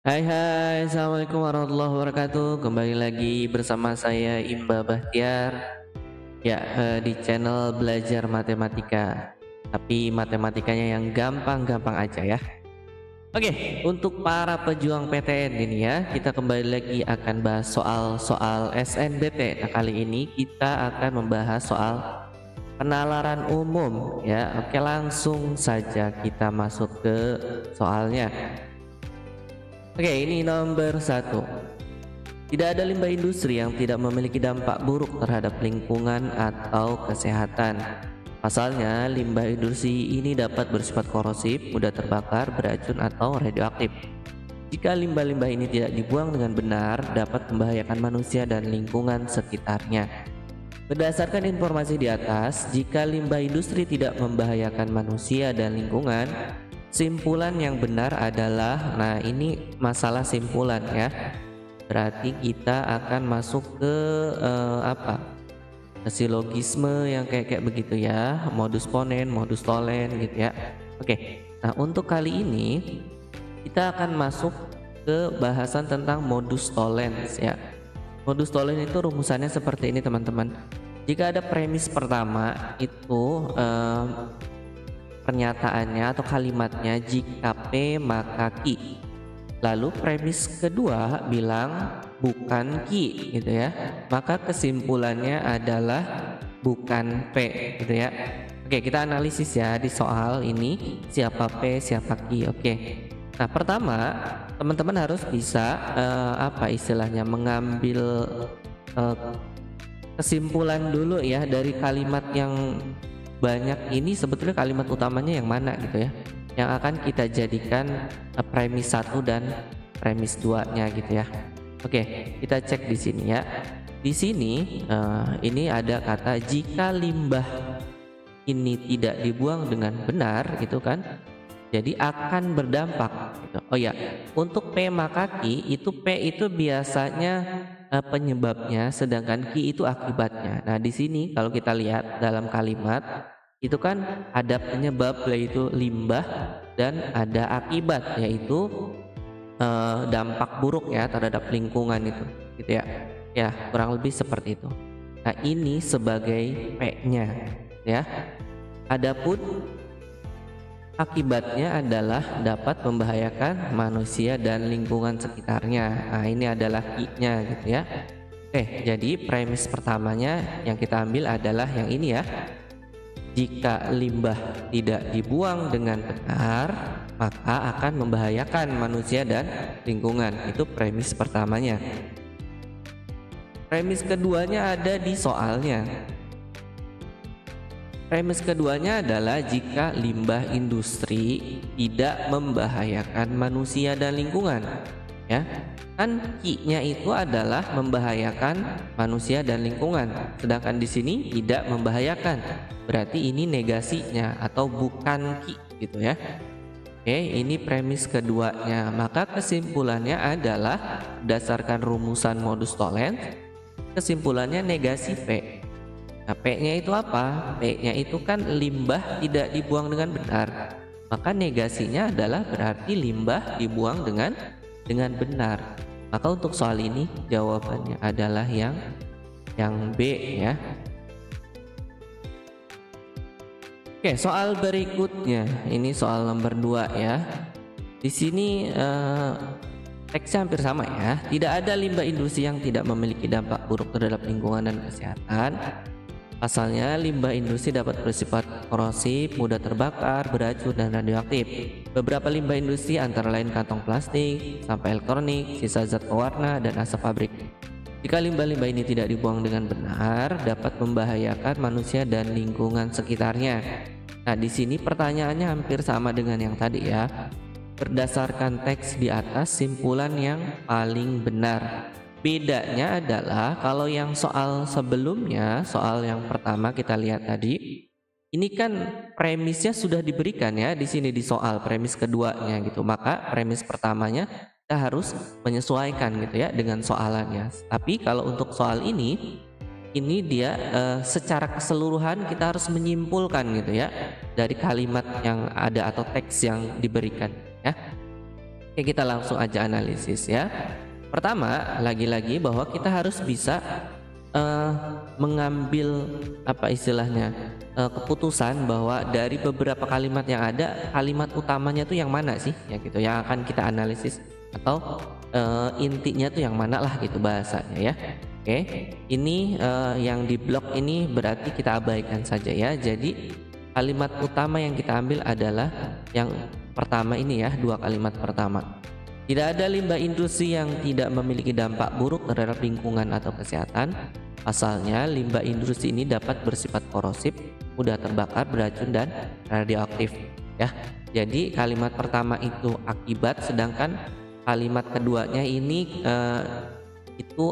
Hai, Assalamualaikum warahmatullahi wabarakatuh. Kembali lagi bersama saya Imba Bahtiar. Ya, di channel belajar matematika. Tapi matematikanya yang gampang-gampang aja ya. Oke, untuk para pejuang PTN ini ya, kita kembali lagi akan bahas soal-soal SNBT. Nah, kali ini kita akan membahas soal penalaran umum ya. Oke, langsung saja kita masuk ke soalnya. Oke, ini nomor satu. Tidak ada limbah industri yang tidak memiliki dampak buruk terhadap lingkungan atau kesehatan. Pasalnya, limbah industri ini dapat bersifat korosif, mudah terbakar, beracun, atau radioaktif. Jika limbah-limbah ini tidak dibuang dengan benar, dapat membahayakan manusia dan lingkungan sekitarnya. Berdasarkan informasi di atas, jika limbah industri tidak membahayakan manusia dan lingkungan, simpulan yang benar adalah, nah ini masalah simpulan ya. Berarti kita akan masuk ke silogisme yang kayak begitu ya, modus ponen, modus tolen gitu ya. Oke. Nah, untuk kali ini kita akan masuk ke bahasan tentang modus tollens ya. Modus tollens itu rumusannya seperti ini teman-teman. Jika ada premis pertama itu pernyataannya atau kalimatnya jika P maka Q. Lalu premis kedua bilang bukan Q gitu ya. Maka kesimpulannya adalah bukan P gitu ya. Oke, kita analisis ya di soal ini siapa P siapa Q. Oke. Nah, pertama teman-teman harus bisa istilahnya mengambil kesimpulan dulu ya dari kalimat yang banyak ini. Sebetulnya kalimat utamanya yang mana gitu ya, yang akan kita jadikan premis 1 dan premis 2-nya gitu ya. Oke, kita cek di sini ya. Di sini ini ada kata jika limbah ini tidak dibuang dengan benar gitu kan, jadi akan berdampak gitu. Oh ya, untuk P maka Q itu P itu biasanya penyebabnya, sedangkan Q itu akibatnya. Nah, di sini kalau kita lihat dalam kalimat itu kan ada penyebab yaitu limbah dan ada akibat yaitu dampak buruk ya terhadap lingkungan itu gitu ya. Ya, kurang lebih seperti itu. Nah, ini sebagai P-nya ya. Adapun akibatnya adalah dapat membahayakan manusia dan lingkungan sekitarnya. Nah, ini adalah Q-nya gitu ya. Oke, jadi premis pertamanya yang kita ambil adalah yang ini ya. Jika limbah tidak dibuang dengan benar, maka akan membahayakan manusia dan lingkungan. Itu premis pertamanya. Premis keduanya ada di soalnya. Premis keduanya adalah jika limbah industri tidak membahayakan manusia dan lingkungan. Ya, kan Q-nya itu adalah membahayakan manusia dan lingkungan, sedangkan di sini tidak membahayakan. Berarti ini negasinya atau bukan Q gitu ya. Oke, ini premis keduanya. Maka kesimpulannya adalah berdasarkan rumusan modus tollens, kesimpulannya negasi P. Nah, P-nya itu apa? P-nya itu kan limbah tidak dibuang dengan benar. Maka negasinya adalah berarti limbah dibuang dengan benar. Maka untuk soal ini jawabannya adalah yang B ya. Oke, soal berikutnya ini soal nomor 2 ya. Di sini teksnya hampir sama ya. Tidak ada limbah industri yang tidak memiliki dampak buruk terhadap lingkungan dan kesehatan. Pasalnya, limbah industri dapat bersifat korosif, mudah terbakar, beracun, dan radioaktif. Beberapa limbah industri antara lain kantong plastik, sampah elektronik, sisa zat pewarna, dan asap pabrik. Jika limbah-limbah ini tidak dibuang dengan benar, dapat membahayakan manusia dan lingkungan sekitarnya. Nah, di sini pertanyaannya hampir sama dengan yang tadi ya. Berdasarkan teks di atas, simpulan yang paling benar. Bedanya adalah kalau yang soal sebelumnya, soal yang pertama kita lihat tadi, ini kan premisnya sudah diberikan ya di sini di soal premis keduanya gitu. Maka premis pertamanya kita harus menyesuaikan gitu ya dengan soalannya. Tapi kalau untuk soal ini dia secara keseluruhan kita harus menyimpulkan gitu ya dari kalimat yang ada atau teks yang diberikan ya. Oke, kita langsung aja analisis ya. Pertama, lagi-lagi bahwa kita harus bisa eh, mengambil apa istilahnya keputusan bahwa dari beberapa kalimat yang ada, kalimat utamanya tuh yang mana sih ya gitu yang akan kita analisis, atau intinya tuh yang mana lah gitu bahasanya ya. Oke, ini yang di blok ini berarti kita abaikan saja ya. Jadi kalimat utama yang kita ambil adalah yang pertama ini ya, dua kalimat pertama. Tidak ada limbah industri yang tidak memiliki dampak buruk terhadap lingkungan atau kesehatan. Pasalnya, limbah industri ini dapat bersifat korosif, mudah terbakar, beracun, dan radioaktif. Ya, jadi kalimat pertama itu akibat, sedangkan kalimat keduanya ini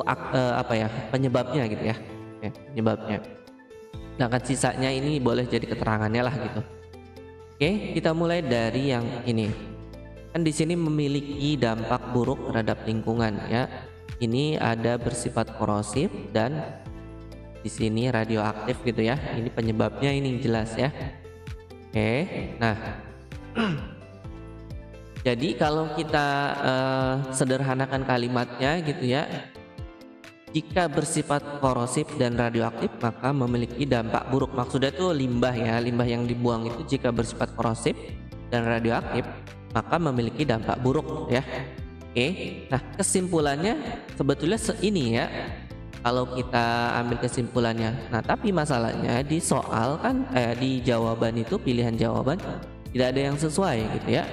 apa ya, penyebabnya gitu ya, penyebabnya. Sedangkan sisanya ini boleh jadi keterangannya lah gitu. Oke, kita mulai dari yang ini. Kan di sini memiliki dampak buruk terhadap lingkungan ya. Ini ada bersifat korosif dan di sini radioaktif gitu ya. Ini penyebabnya ini jelas ya. Oke, nah jadi kalau kita sederhanakan kalimatnya gitu ya. Jika bersifat korosif dan radioaktif maka memiliki dampak buruk. Maksudnya itu limbah ya, limbah yang dibuang itu jika bersifat korosif dan radioaktif maka memiliki dampak buruk ya. Oke, nah kesimpulannya sebetulnya ini ya, kalau kita ambil kesimpulannya. Nah tapi masalahnya di soal kan di jawaban itu, pilihan jawaban tidak ada yang sesuai gitu ya.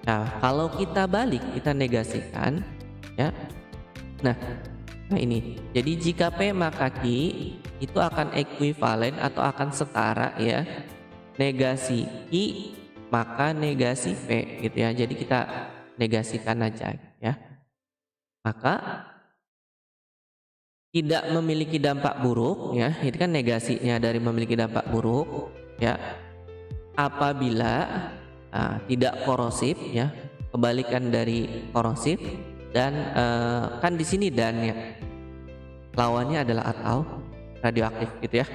Nah kalau kita balik, kita negasikan ya. Nah ini, jadi jika P maka Q itu akan ekuivalen atau akan setara ya, negasi Q maka negasi P gitu ya. Jadi kita negasikan aja ya. Maka tidak memiliki dampak buruk ya. Ini kan negasinya dari memiliki dampak buruk ya. Apabila tidak korosif ya. Kebalikan dari korosif dan kan di sini dan ya. Lawannya adalah atau radioaktif gitu ya.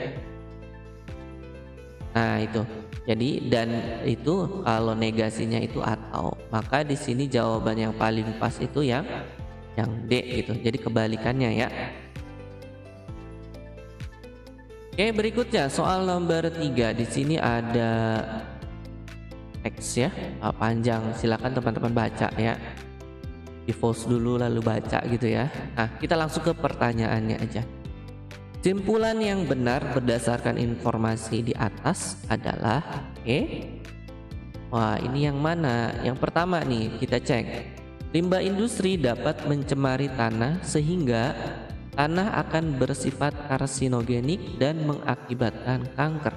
Nah itu. Jadi dan itu kalau negasinya itu atau, maka di sini jawaban yang paling pas itu yang D gitu. Jadi kebalikannya ya. Oke, berikutnya soal nomor 3. Di sini ada teks ya, panjang. Silakan teman-teman baca ya. Di pause dulu lalu baca gitu ya. Nah, kita langsung ke pertanyaannya aja. Kesimpulan yang benar berdasarkan informasi di atas adalah wah ini yang mana? Yang pertama nih kita cek. Limbah industri dapat mencemari tanah sehingga tanah akan bersifat karsinogenik dan mengakibatkan kanker.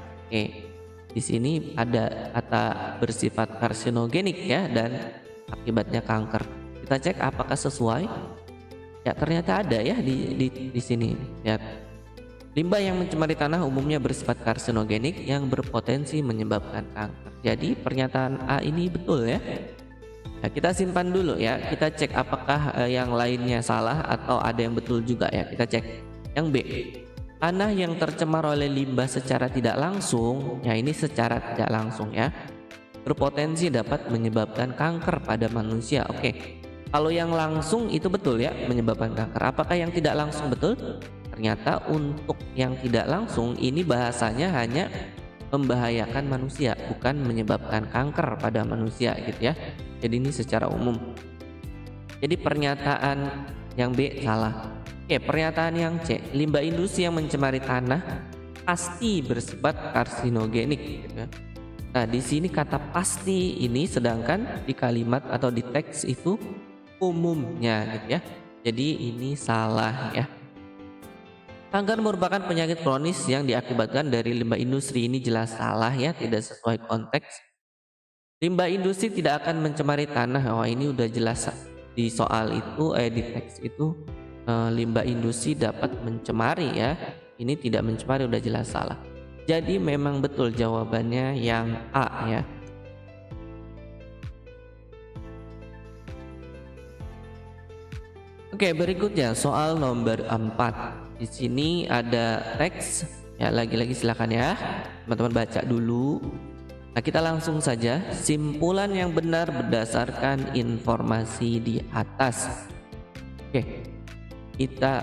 Di sini ada kata bersifat karsinogenik ya dan akibatnya kanker. Kita cek apakah sesuai? Ya ternyata ada ya di sini. Lihat. Limbah yang mencemari tanah umumnya bersifat karsinogenik yang berpotensi menyebabkan kanker. Jadi pernyataan A ini betul ya. Nah, kita simpan dulu ya. Kita cek apakah yang lainnya salah atau ada yang betul juga ya. Kita cek. Yang B. Tanah yang tercemar oleh limbah secara tidak langsung, ya ini secara tidak langsung ya, berpotensi dapat menyebabkan kanker pada manusia. Oke. Kalau yang langsung itu betul ya, menyebabkan kanker. Apakah yang tidak langsung betul? Ternyata untuk yang tidak langsung ini bahasanya hanya membahayakan manusia, bukan menyebabkan kanker pada manusia gitu ya. Jadi ini secara umum. Jadi pernyataan yang B salah. Oke, pernyataan yang C, limbah industri yang mencemari tanah pasti bersifat karsinogenik gitu ya. Nah, di sini kata pasti ini, sedangkan di kalimat atau di teks itu umumnya gitu ya. Jadi ini salah ya. Kanker merupakan penyakit kronis yang diakibatkan dari limbah industri. Ini jelas salah ya, tidak sesuai konteks. Limbah industri tidak akan mencemari tanah. Oh ini udah jelas di soal itu, di teks itu limbah industri dapat mencemari ya. Ini tidak mencemari, udah jelas salah. Jadi memang betul jawabannya yang A ya. Oke, berikutnya soal nomor 4. Di sini ada teks ya, lagi-lagi silakan ya teman-teman baca dulu. Nah, kita langsung saja simpulan yang benar berdasarkan informasi di atas. Oke, kita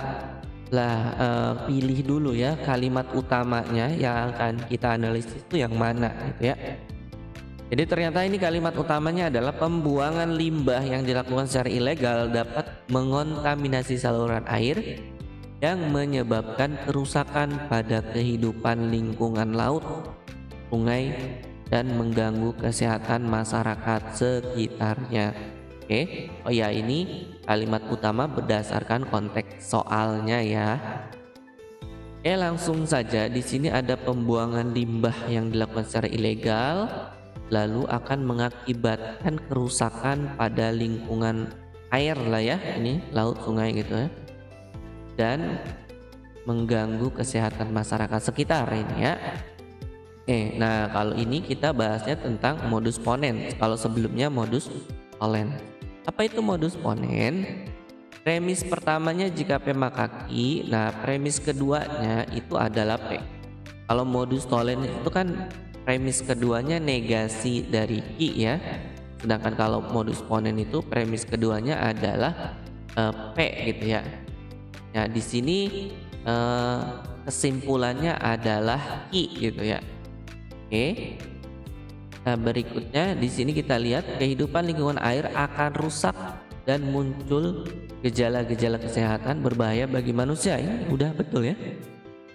pilih dulu ya kalimat utamanya yang akan kita analisis itu yang mana gitu ya. Jadi ternyata ini kalimat utamanya adalah pembuangan limbah yang dilakukan secara ilegal dapat mengontaminasi saluran air yang menyebabkan kerusakan pada kehidupan lingkungan laut, sungai, dan mengganggu kesehatan masyarakat sekitarnya. Oke, oh ya, ini kalimat utama berdasarkan konteks soalnya ya. Oke, langsung saja di sini ada pembuangan limbah yang dilakukan secara ilegal lalu akan mengakibatkan kerusakan pada lingkungan air lah ya, ini laut, sungai gitu ya, dan mengganggu kesehatan masyarakat sekitar ini ya. Nah kalau ini kita bahasnya tentang modus ponens. Kalau sebelumnya modus tollens. Apa itu modus ponens? Premis pertamanya jika P maka Q. Nah premis keduanya itu adalah P. Kalau modus tollens itu kan premis keduanya negasi dari Q ya. Sedangkan kalau modus ponens itu premis keduanya adalah P gitu ya. Nah di sini kesimpulannya adalah Q gitu ya. Oke. Nah, berikutnya di sini kita lihat kehidupan lingkungan air akan rusak dan muncul gejala-gejala kesehatan berbahaya bagi manusia. Ini udah betul ya.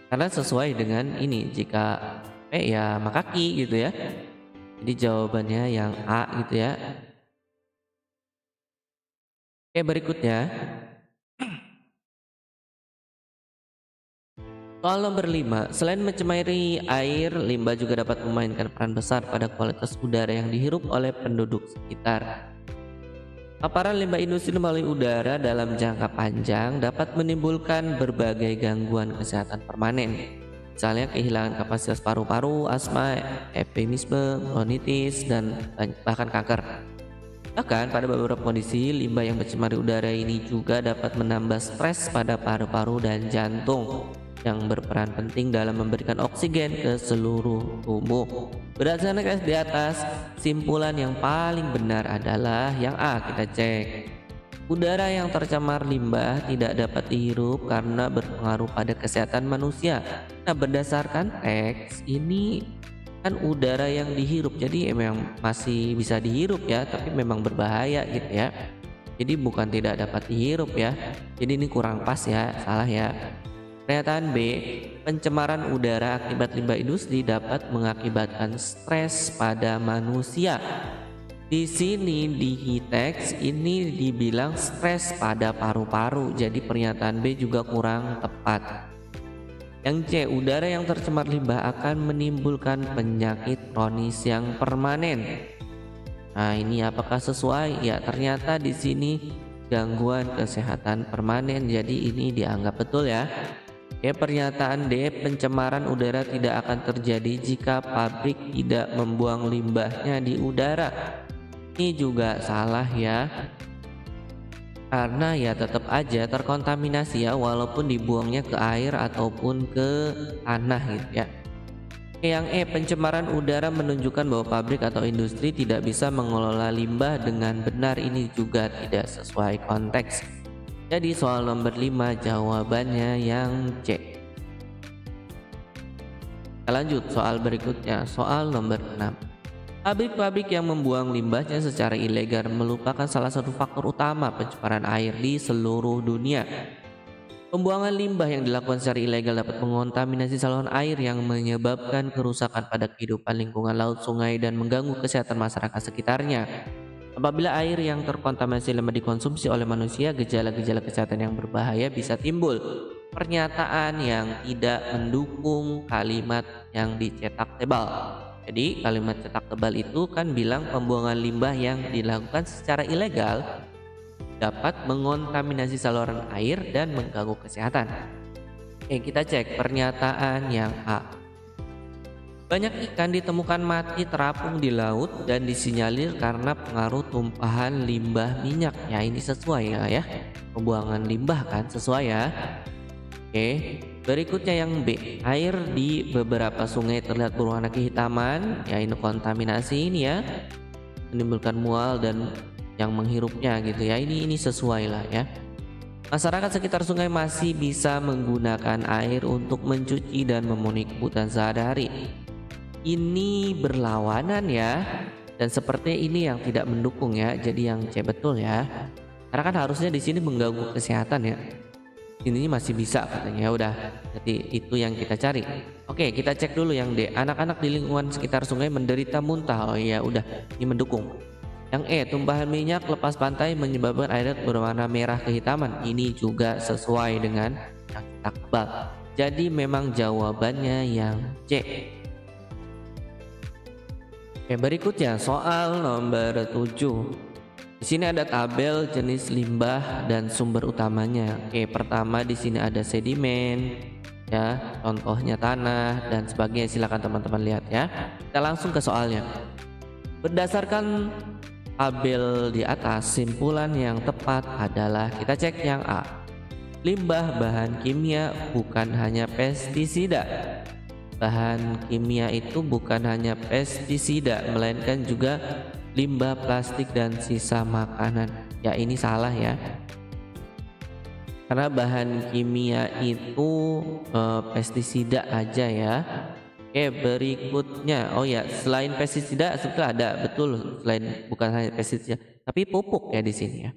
Karena sesuai dengan ini, jika P ya maka Q gitu ya. Jadi jawabannya yang A gitu ya. Oke, berikutnya soal nomor 5, selain mencemari air, limbah juga dapat memainkan peran besar pada kualitas udara yang dihirup oleh penduduk sekitar. Paparan limbah industri melalui udara dalam jangka panjang dapat menimbulkan berbagai gangguan kesehatan permanen. Misalnya kehilangan kapasitas paru-paru, asma, emfisema, bronkitis, dan bahkan kanker. Bahkan pada beberapa kondisi, limbah yang mencemari udara ini juga dapat menambah stres pada paru-paru dan jantung, yang berperan penting dalam memberikan oksigen ke seluruh tubuh. Berdasarkan di atas, simpulan yang paling benar adalah yang A. Kita cek. Udara yang tercemar limbah tidak dapat dihirup karena berpengaruh pada kesehatan manusia. Nah, berdasarkan teks ini kan udara yang dihirup, jadi memang masih bisa dihirup ya, tapi memang berbahaya gitu ya. Jadi bukan tidak dapat dihirup ya. Jadi ini kurang pas ya, salah ya. Pernyataan B, pencemaran udara akibat limbah industri dapat mengakibatkan stres pada manusia. Di sini di teks ini dibilang stres pada paru-paru, jadi pernyataan B juga kurang tepat. Yang C, udara yang tercemar limbah akan menimbulkan penyakit kronis yang permanen. Nah, ini apakah sesuai? Ya, ternyata di sini gangguan kesehatan permanen, jadi ini dianggap betul ya. Ya, pernyataan D, pencemaran udara tidak akan terjadi jika pabrik tidak membuang limbahnya di udara. Ini juga salah ya. Karena ya tetap aja terkontaminasi ya, walaupun dibuangnya ke air ataupun ke tanah gitu ya. Yang E, pencemaran udara menunjukkan bahwa pabrik atau industri tidak bisa mengelola limbah dengan benar. Ini juga tidak sesuai konteks. Jadi soal nomor 5 jawabannya yang C. Kita lanjut soal berikutnya, soal nomor 6. Pabrik-pabrik yang membuang limbahnya secara ilegal merupakan salah satu faktor utama pencemaran air di seluruh dunia. Pembuangan limbah yang dilakukan secara ilegal dapat mengontaminasi saluran air yang menyebabkan kerusakan pada kehidupan lingkungan laut, sungai, dan mengganggu kesehatan masyarakat sekitarnya. Apabila air yang terkontaminasi limbah dikonsumsi oleh manusia, gejala-gejala kesehatan yang berbahaya bisa timbul. Pernyataan yang tidak mendukung kalimat yang dicetak tebal. Jadi kalimat cetak tebal itu kan bilang pembuangan limbah yang dilakukan secara ilegal dapat mengontaminasi saluran air dan mengganggu kesehatan. Kita cek pernyataan yang A. Banyak ikan ditemukan mati terapung di laut dan disinyalir karena pengaruh tumpahan limbah minyak. Ya, ini sesuai ya. Pembuangan limbah kan sesuai ya. Berikutnya yang B, air di beberapa sungai terlihat berwarna kehitaman, ya ini kontaminasi ini ya, menimbulkan mual dan yang menghirupnya gitu ya. Ini sesuai lah ya. Masyarakat sekitar sungai masih bisa menggunakan air untuk mencuci dan memenuhi kebutuhan sehari-hari. Ini berlawanan ya, dan seperti ini yang tidak mendukung ya. Jadi yang C betul ya. Karena kan harusnya di sini mengganggu kesehatan ya. Ini masih bisa katanya. Udah, jadi itu yang kita cari. Oke, kita cek dulu yang D. Anak-anak di lingkungan sekitar sungai menderita muntah. Oh iya, udah, ini mendukung. Yang E, tumpahan minyak lepas pantai menyebabkan air berwarna merah kehitaman. Ini juga sesuai dengan yang kita kebal. Jadi memang jawabannya yang C. Oke, berikutnya soal nomor 7. Di sini ada tabel jenis limbah dan sumber utamanya. Oke, pertama di sini ada sedimen, ya, contohnya tanah dan sebagainya. Silakan teman-teman lihat ya. Kita langsung ke soalnya. Berdasarkan tabel di atas, simpulan yang tepat adalah kita cek yang A. Limbah bahan kimia bukan hanya pestisida. Bahan kimia itu bukan hanya pestisida, melainkan juga limbah plastik dan sisa makanan. Ya ini salah ya, karena bahan kimia itu pestisida aja ya. Oke, berikutnya, oh ya, selain pestisida sebetulnya ada, betul, selain bukan hanya pestisida tapi pupuk ya di sini ya.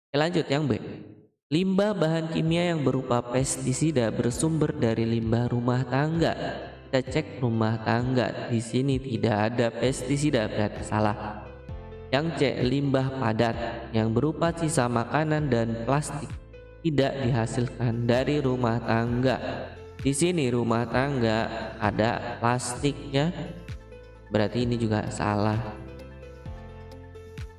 Oke, lanjut yang B. Limbah bahan kimia yang berupa pestisida bersumber dari limbah rumah tangga. Kita cek rumah tangga, di sini tidak ada pestisida, berarti salah. Yang C, limbah padat yang berupa sisa makanan dan plastik tidak dihasilkan dari rumah tangga. Di sini rumah tangga ada plastiknya, berarti ini juga salah.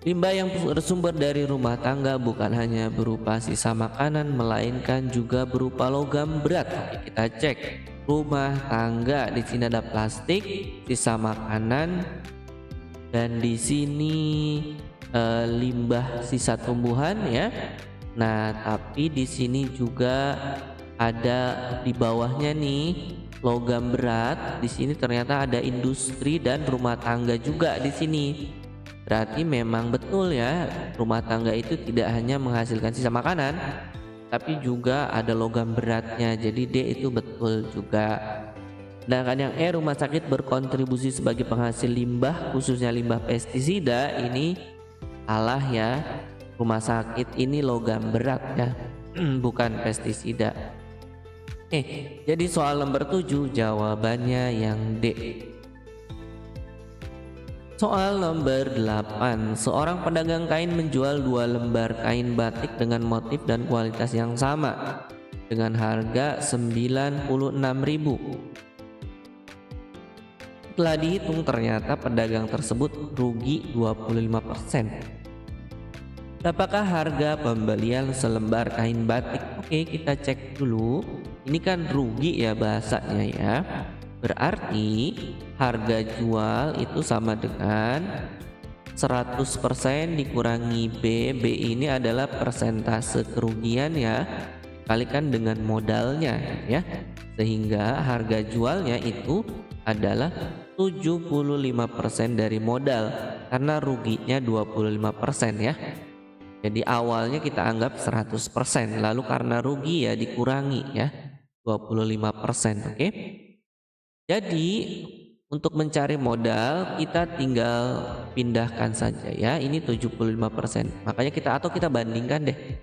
Limbah yang bersumber dari rumah tangga bukan hanya berupa sisa makanan, melainkan juga berupa logam berat. Oke, kita cek rumah tangga, di sini ada plastik, sisa makanan, dan di sini limbah sisa tumbuhan ya. Nah, tapi di sini juga ada di bawahnya nih logam berat. Di sini ternyata ada industri dan rumah tangga juga di sini. Berarti memang betul ya, rumah tangga itu tidak hanya menghasilkan sisa makanan, tapi juga ada logam beratnya. Jadi D itu betul juga. Sedangkan yang E, rumah sakit berkontribusi sebagai penghasil limbah, khususnya limbah pestisida, ini salah ya. Rumah sakit ini logam berat ya, bukan pestisida. Jadi soal nomor 7 jawabannya yang D. Soal nomor 8. Seorang pedagang kain menjual 2 lembar kain batik dengan motif dan kualitas yang sama dengan harga 96.000. Setelah dihitung ternyata pedagang tersebut rugi 25%. Berapakah harga pembelian selembar kain batik? Oke, kita cek dulu. Ini kan rugi ya bahasanya ya. Berarti harga jual itu sama dengan 100% dikurangi B. B ini adalah persentase kerugian ya, kalikan dengan modalnya ya. Sehingga harga jualnya itu adalah 75% dari modal, karena ruginya 25% ya. Jadi awalnya kita anggap 100%, lalu karena rugi ya dikurangi ya 25%. Oke. Jadi untuk mencari modal kita tinggal pindahkan saja ya, ini 75%. Makanya kita bandingkan deh,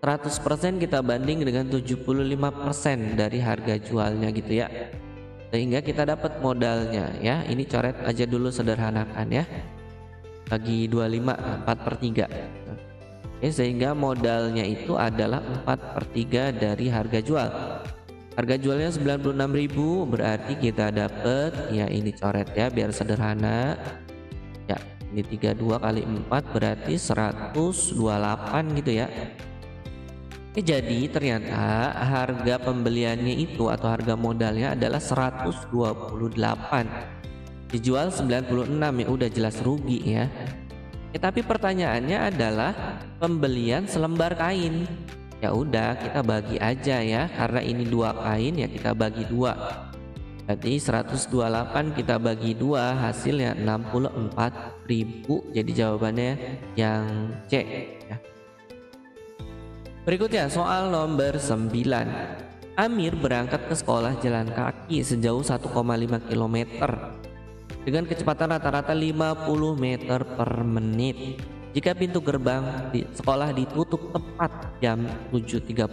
100% kita banding dengan 75% dari harga jualnya gitu ya, sehingga kita dapat modalnya ya. Ini coret aja dulu, sederhanakan ya, bagi 25, 4/3. Oke, sehingga modalnya itu adalah 4/3 dari harga jual. Harga jualnya 96.000, berarti kita dapat ya, ini coret ya biar sederhana ya, ini 32 kali 4 berarti 128 gitu ya. Jadi ternyata harga pembeliannya itu atau harga modalnya adalah 128, dijual 96 ya, udah jelas rugi ya. Tapi pertanyaannya adalah pembelian selembar kain. Ya udah kita bagi aja ya, karena ini 2 kain ya kita bagi 2. Berarti 128 kita bagi 2 hasilnya 64.000. Jadi jawabannya yang C ya. Berikutnya soal nomor 9. Amir berangkat ke sekolah jalan kaki sejauh 1,5 km dengan kecepatan rata-rata 50 meter per menit. Jika pintu gerbang di sekolah ditutup tepat jam 7.30,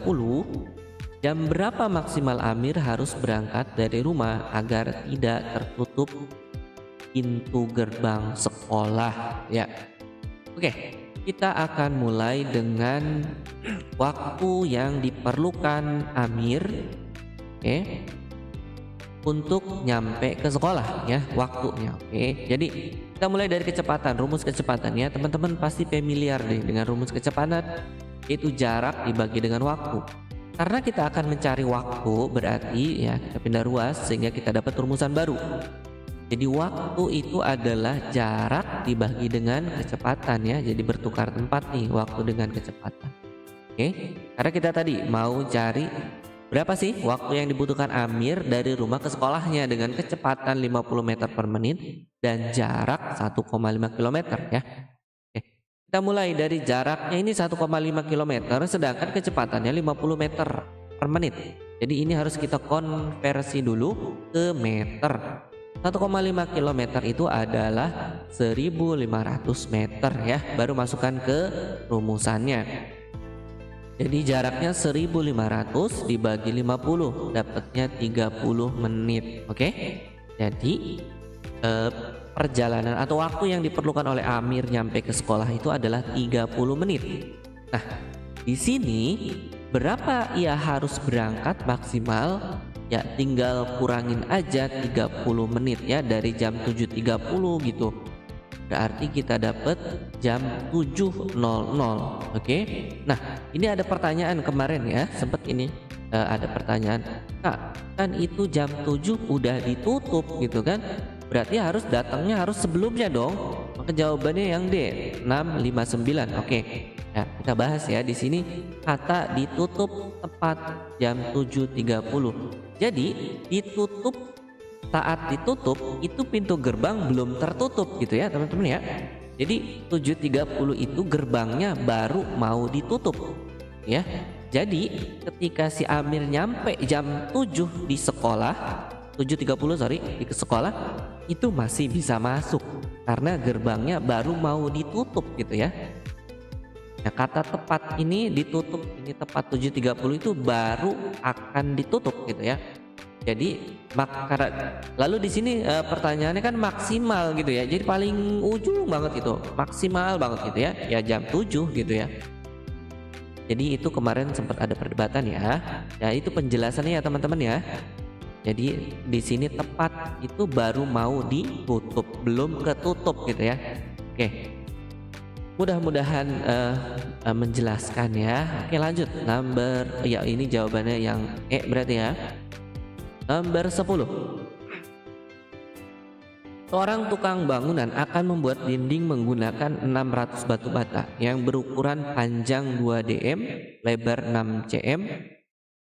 jam berapa maksimal Amir harus berangkat dari rumah agar tidak tertutup pintu gerbang sekolah ya. Oke, kita akan mulai dengan waktu yang diperlukan Amir untuk nyampe ke sekolah ya, waktunya. Jadi kita mulai dari kecepatan, rumus kecepatan ya. Teman-teman pasti familiar deh dengan rumus kecepatan, yaitu jarak dibagi dengan waktu. Karena kita akan mencari waktu, berarti ya kita pindah ruas sehingga kita dapat rumusan baru. Jadi waktu itu adalah jarak dibagi dengan kecepatan ya. Jadi bertukar tempat nih waktu dengan kecepatan. Karena kita tadi mau cari berapa sih waktu yang dibutuhkan Amir dari rumah ke sekolahnya dengan kecepatan 50 meter per menit dan jarak 1,5 km ya. Kita mulai dari jaraknya ini 1,5 km sedangkan kecepatannya 50 meter per menit. Jadi ini harus kita konversi dulu ke meter. 1,5 km itu adalah 1.500 meter ya. Baru masukkan ke rumusannya. Jadi jaraknya 1.500 dibagi 50 dapatnya 30 menit. Jadi perjalanan atau waktu yang diperlukan oleh Amir nyampe ke sekolah itu adalah 30 menit. Nah, di sini berapa ia harus berangkat maksimal? Ya tinggal kurangin aja 30 menit ya dari jam 7.30 gitu. Berarti kita dapat jam 7.00. Nah, ini ada pertanyaan kemarin ya, sempat ini ada pertanyaan, Kak, kan itu jam 7 udah ditutup gitu kan? Berarti harus datangnya harus sebelumnya dong. Maka jawabannya yang D, 6.59. Ya, kita bahas ya di sini kata ditutup tepat jam 7.30. Jadi saat ditutup itu pintu gerbang belum tertutup gitu ya teman-teman ya. Jadi 7.30 itu gerbangnya baru mau ditutup ya. Jadi ketika si Amir nyampe jam 7 di sekolah, 7.30 di sekolah itu masih bisa masuk karena gerbangnya baru mau ditutup gitu ya. Nah, kata tepat ini ditutup, ini tepat 7.30 itu baru akan ditutup gitu ya. Jadi lalu di sini pertanyaannya kan maksimal gitu ya. Jadi paling ujung banget itu, maksimal banget gitu ya. Ya jam 7 gitu ya. Jadi itu kemarin sempat ada perdebatan ya. Ya itu penjelasannya ya teman-teman ya. Jadi di sini tepat itu baru mau ditutup, belum ketutup gitu ya. Mudah-mudahan menjelaskan ya. Lanjut ya ini jawabannya yang E berarti ya. Nomor 10. Seorang tukang bangunan akan membuat dinding menggunakan 600 batu bata yang berukuran panjang 2 dm, lebar 6 cm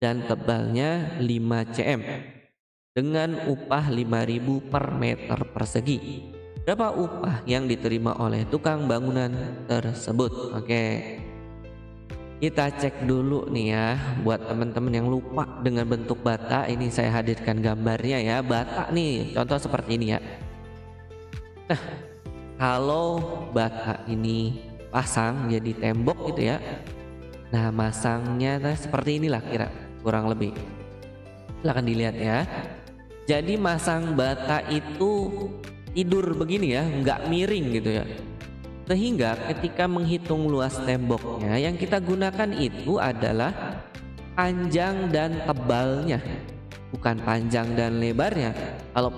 dan tebalnya 5 cm dengan upah 5.000 per meter persegi. Berapa upah yang diterima oleh tukang bangunan tersebut? Kita cek dulu nih ya buat teman-teman yang lupa dengan bentuk bata. Ini saya hadirkan gambarnya ya, bata nih contoh seperti ini ya. Nah, kalau bata ini pasang jadi tembok gitu ya. Nah, masangnya seperti inilah kurang lebih. Silahkan dilihat ya. Jadi masang bata itu tidur begini ya, nggak miring gitu ya. Sehingga ketika menghitung luas temboknya yang kita gunakan itu adalah panjang dan tebalnya, bukan panjang dan lebarnya. Kalau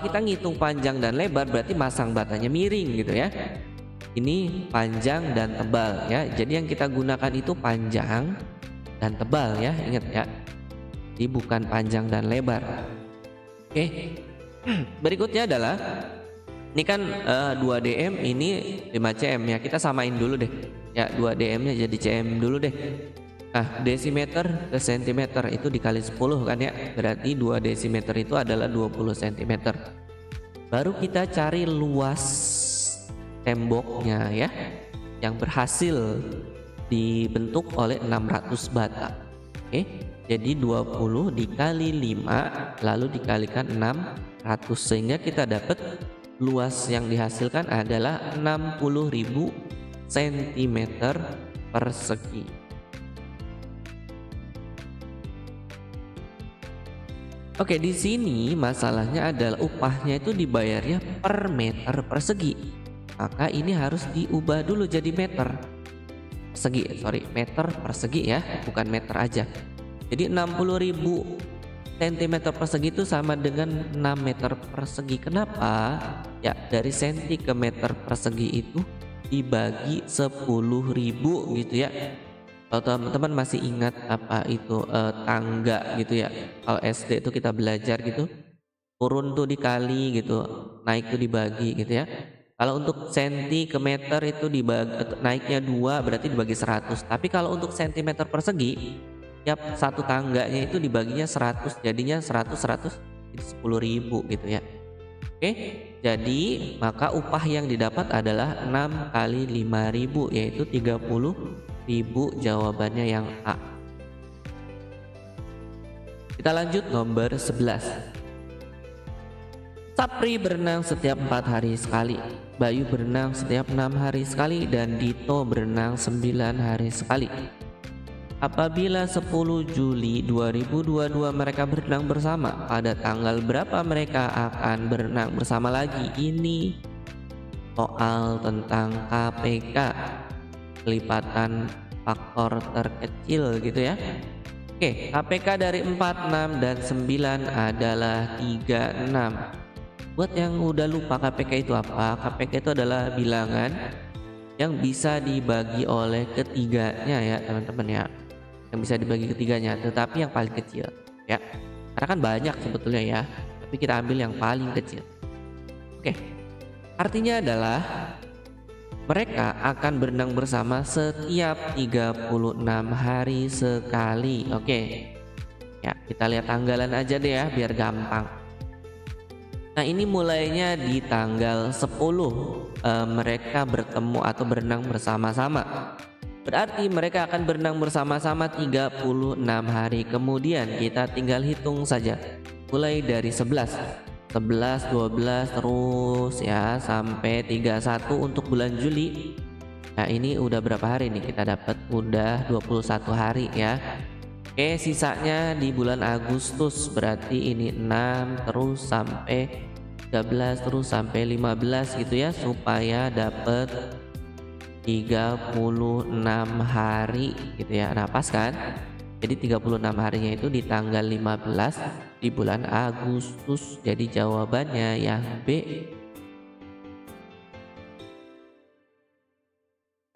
kita ngitung panjang dan lebar berarti masang batanya miring gitu ya. Ini panjang dan tebal ya. Jadi yang kita gunakan itu panjang dan tebal ya, ingat ya. Jadi bukan panjang dan lebar. Berikutnya adalah ini kan 2 dm ini 5 cm ya. Kita samain dulu deh. Ya 2 dm nya jadi cm dulu deh. Nah, desimeter ke sentimeter itu dikali 10 kan ya. Berarti 2 desimeter itu adalah 20 cm. Baru kita cari luas temboknya ya, yang berhasil dibentuk oleh 600 bata. Oke, jadi 20 dikali 5 lalu dikalikan 600 sehingga kita dapat luas yang dihasilkan adalah 60.000 cm persegi. Oke, di sini masalahnya adalah upahnya itu dibayarnya per meter persegi. Maka ini harus diubah dulu jadi meter persegi, meter persegi ya, bukan meter aja. Jadi 60.000 cm persegi itu sama dengan 6 meter persegi. Kenapa? Ya, dari senti ke meter persegi itu dibagi 10.000 gitu ya. Kalau teman-teman masih ingat apa itu tangga gitu ya, kalau SD itu kita belajar gitu, turun tuh dikali gitu, naik tuh dibagi gitu ya. Kalau untuk senti ke meter itu dibagi, naiknya 2 berarti dibagi 100. Tapi kalau untuk sentimeter persegi, tiap satu tangganya itu dibaginya 100, jadinya 100 jadi 10.000 gitu ya. Oke, jadi maka upah yang didapat adalah 6 kali 5.000 yaitu 30.000. Jawabannya yang A. Kita lanjut nomor 11. Sapri berenang setiap 4 hari sekali, Bayu berenang setiap 6 hari sekali, dan Dito berenang 9 hari sekali. Apabila 10 Juli 2022 mereka berenang bersama, pada tanggal berapa mereka akan berenang bersama lagi? Ini soal tentang KPK, kelipatan faktor terkecil gitu ya. Oke, KPK dari 46 dan 9 adalah 36. Buat yang udah lupa KPK itu apa? KPK itu adalah bilangan yang bisa dibagi oleh ketiganya ya teman-teman ya. Yang bisa dibagi ketiganya, tetapi yang paling kecil ya. Karena kan banyak sebetulnya ya, tapi kita ambil yang paling kecil. Oke, artinya adalah mereka akan berenang bersama setiap 36 hari sekali. Oke, ya kita lihat tanggalan aja deh ya biar gampang. Nah, ini mulainya di tanggal 10 mereka bertemu atau berenang bersama-sama. Berarti mereka akan berenang bersama-sama 36 hari. Kemudian kita tinggal hitung saja, mulai dari 11, 12 terus ya sampai 31 untuk bulan Juli. Nah, ini udah berapa hari nih? Kita dapat udah 21 hari ya. Oke, sisanya di bulan Agustus, berarti ini 6 terus sampai 13 terus sampai 15 gitu ya, supaya dapat 36 hari gitu ya. Nah, pas kan? Jadi 36 harinya itu di tanggal 15 di bulan Agustus. Jadi jawabannya yang B.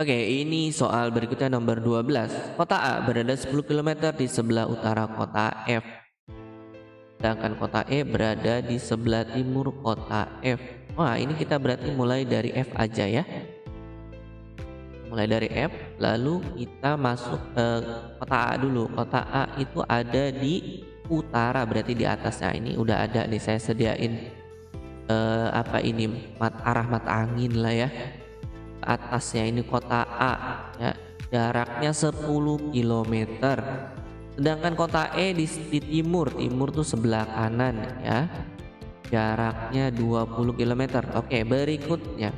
Oke, ini soal berikutnya nomor 12. Kota A berada 10 km di sebelah utara kota F. Sedangkan kota E berada di sebelah timur kota F. Wah, ini kita berarti mulai dari F aja ya. Mulai dari F, lalu kita masuk ke kota A dulu. Kota A itu ada di utara, berarti di atasnya. Ini udah ada nih, saya sediain apa ini, arah mata angin lah ya. Atasnya ini kota A ya, jaraknya 10 km. Sedangkan kota E di timur tuh sebelah kanan ya, jaraknya 20 km. Oke, berikutnya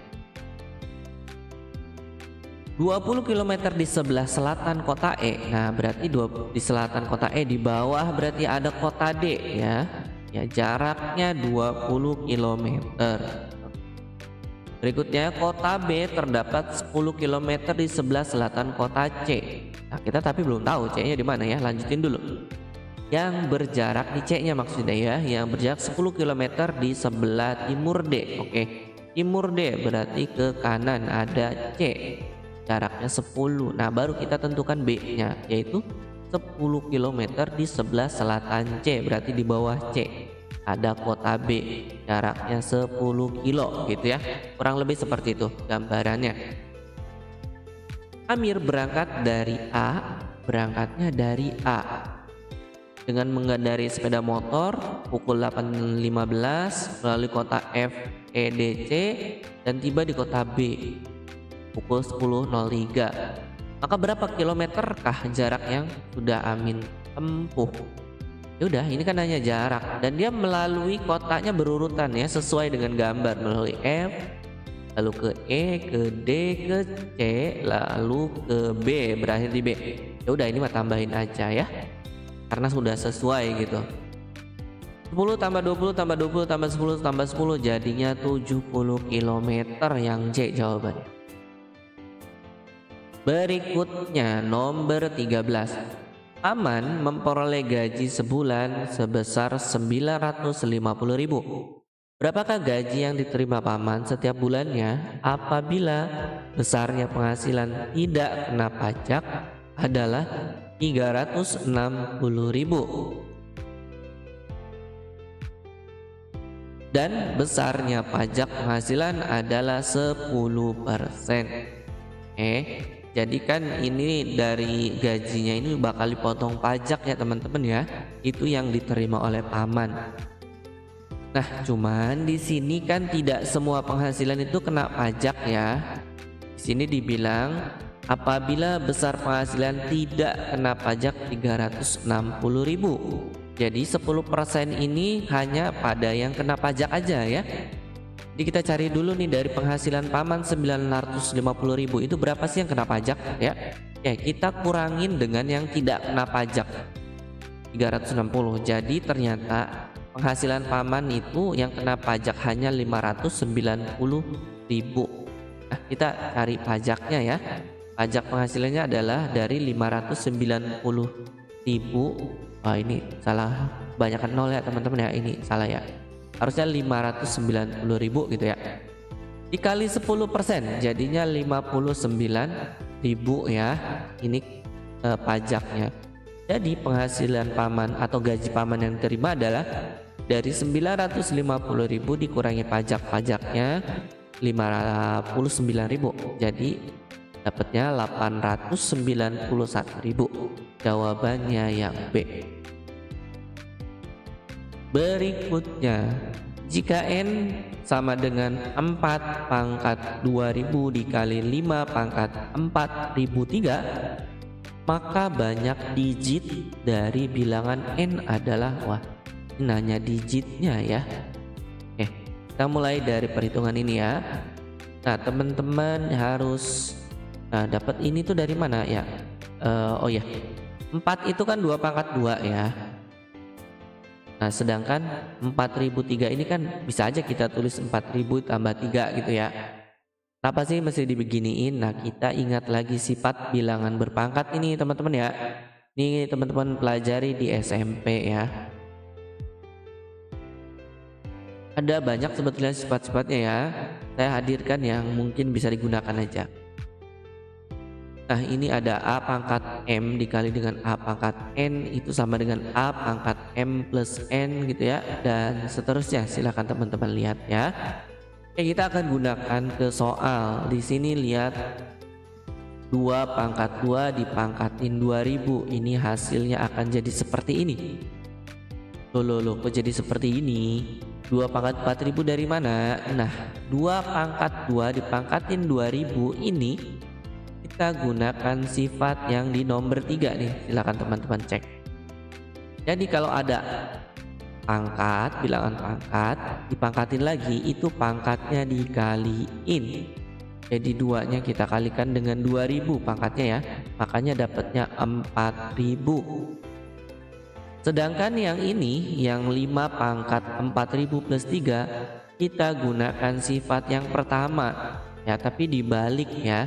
20 km di sebelah selatan kota E. Nah, berarti di selatan kota E di bawah berarti ada kota D ya. Ya, jaraknya 20 km. Berikutnya kota B terdapat 10 km di sebelah selatan kota C. Nah, kita tapi belum tahu C-nya di mana ya. Lanjutin dulu. Yang berjarak di C-nya maksudnya ya, yang berjarak 10 km di sebelah timur D. Oke. Timur D berarti ke kanan ada C. Jaraknya 10. Nah, baru kita tentukan B-nya, yaitu 10 km di sebelah selatan C, berarti di bawah C ada kota B, jaraknya 10 kilo gitu ya. Kurang lebih seperti itu gambarannya. Amir berangkat dari A berangkatnya dari A dengan mengendarai sepeda motor pukul 8.15 melalui kota F, E, D, C dan tiba di kota B pukul 10.03. Maka berapa kilometerkah jarak yang sudah Amin tempuh? Ya udah, ini kan hanya jarak dan dia melalui kotanya berurutan ya, sesuai dengan gambar, melalui F, lalu ke E, ke D, ke C, lalu ke B, berakhir di B. Ya udah, ini mah tambahin aja ya, karena sudah sesuai gitu. 10 tambah 20 tambah 20 tambah 10 tambah 10 jadinya 70 km yang C jawabannya. Berikutnya nomor 13. Aman memperoleh gaji sebulan sebesar 950.000. Berapakah gaji yang diterima Paman setiap bulannya apabila besarnya penghasilan tidak kena pajak adalah 360.000 dan besarnya pajak penghasilan adalah 10%. Jadi kan ini dari gajinya ini bakal dipotong pajak ya teman-teman ya. Itu yang diterima oleh Paman. Nah, cuman di sini kan tidak semua penghasilan itu kena pajak ya. Di sini dibilang apabila besar penghasilan tidak kena pajak 360.000. Jadi 10% ini hanya pada yang kena pajak aja ya. Jadi kita cari dulu nih dari penghasilan Paman 950.000 itu berapa sih yang kena pajak ya? Ya, kita kurangin dengan yang tidak kena pajak 360. Jadi ternyata penghasilan Paman itu yang kena pajak hanya 590.000. Nah, kita cari pajaknya ya. Pajak penghasilannya adalah dari 590.000. Wah, ini salah, banyakan nol ya teman-teman ya, ini salah ya. Harusnya 590.000 gitu ya. Dikali 10% jadinya 59.000 ya. Ini pajaknya. Jadi penghasilan Paman atau gaji Paman yang diterima adalah dari 950.000 dikurangi pajaknya 59.000. Jadi dapatnya 891.000. Jawabannya yang B. Berikutnya, jika N sama dengan 4 pangkat 2000 dikali 5 pangkat 4003, maka banyak digit dari bilangan N adalah, wah ini nanya digitnya ya. Kita mulai dari perhitungan ini ya. Nah teman-teman harus dapat ini tuh dari mana ya? Oh ya, 4 itu kan 2 pangkat 2 ya. Nah sedangkan 4003 ini kan bisa aja kita tulis 4000 tambah 3 gitu ya. Kenapa sih mesti dibeginiin? Nah kita ingat lagi sifat bilangan berpangkat ini teman-teman ya. Ini teman-teman pelajari di SMP ya. Ada banyak sebetulnya sifat-sifatnya ya. Saya hadirkan yang mungkin bisa digunakan aja. Nah ini ada A pangkat M dikali dengan A pangkat N itu sama dengan A pangkat M plus N gitu ya. Dan seterusnya, silahkan teman-teman lihat ya. Oke, kita akan gunakan ke soal. Di sini lihat 2 pangkat 2 dipangkatin 2000. Ini hasilnya akan jadi seperti ini. Loh, kok jadi seperti ini? 2 pangkat 4000 dari mana? Nah 2 pangkat 2 dipangkatin 2000 ini kita gunakan sifat yang di nomor 3 nih. Silakan teman-teman cek. Jadi kalau ada pangkat, bilangan pangkat dipangkatin lagi, itu pangkatnya dikaliin. Jadi 2-nya kita kalikan dengan 2000 pangkatnya ya. Makanya dapatnya 4000. Sedangkan yang ini, yang 5 pangkat 4000 plus 3, kita gunakan sifat yang pertama ya, tapi dibalik ya.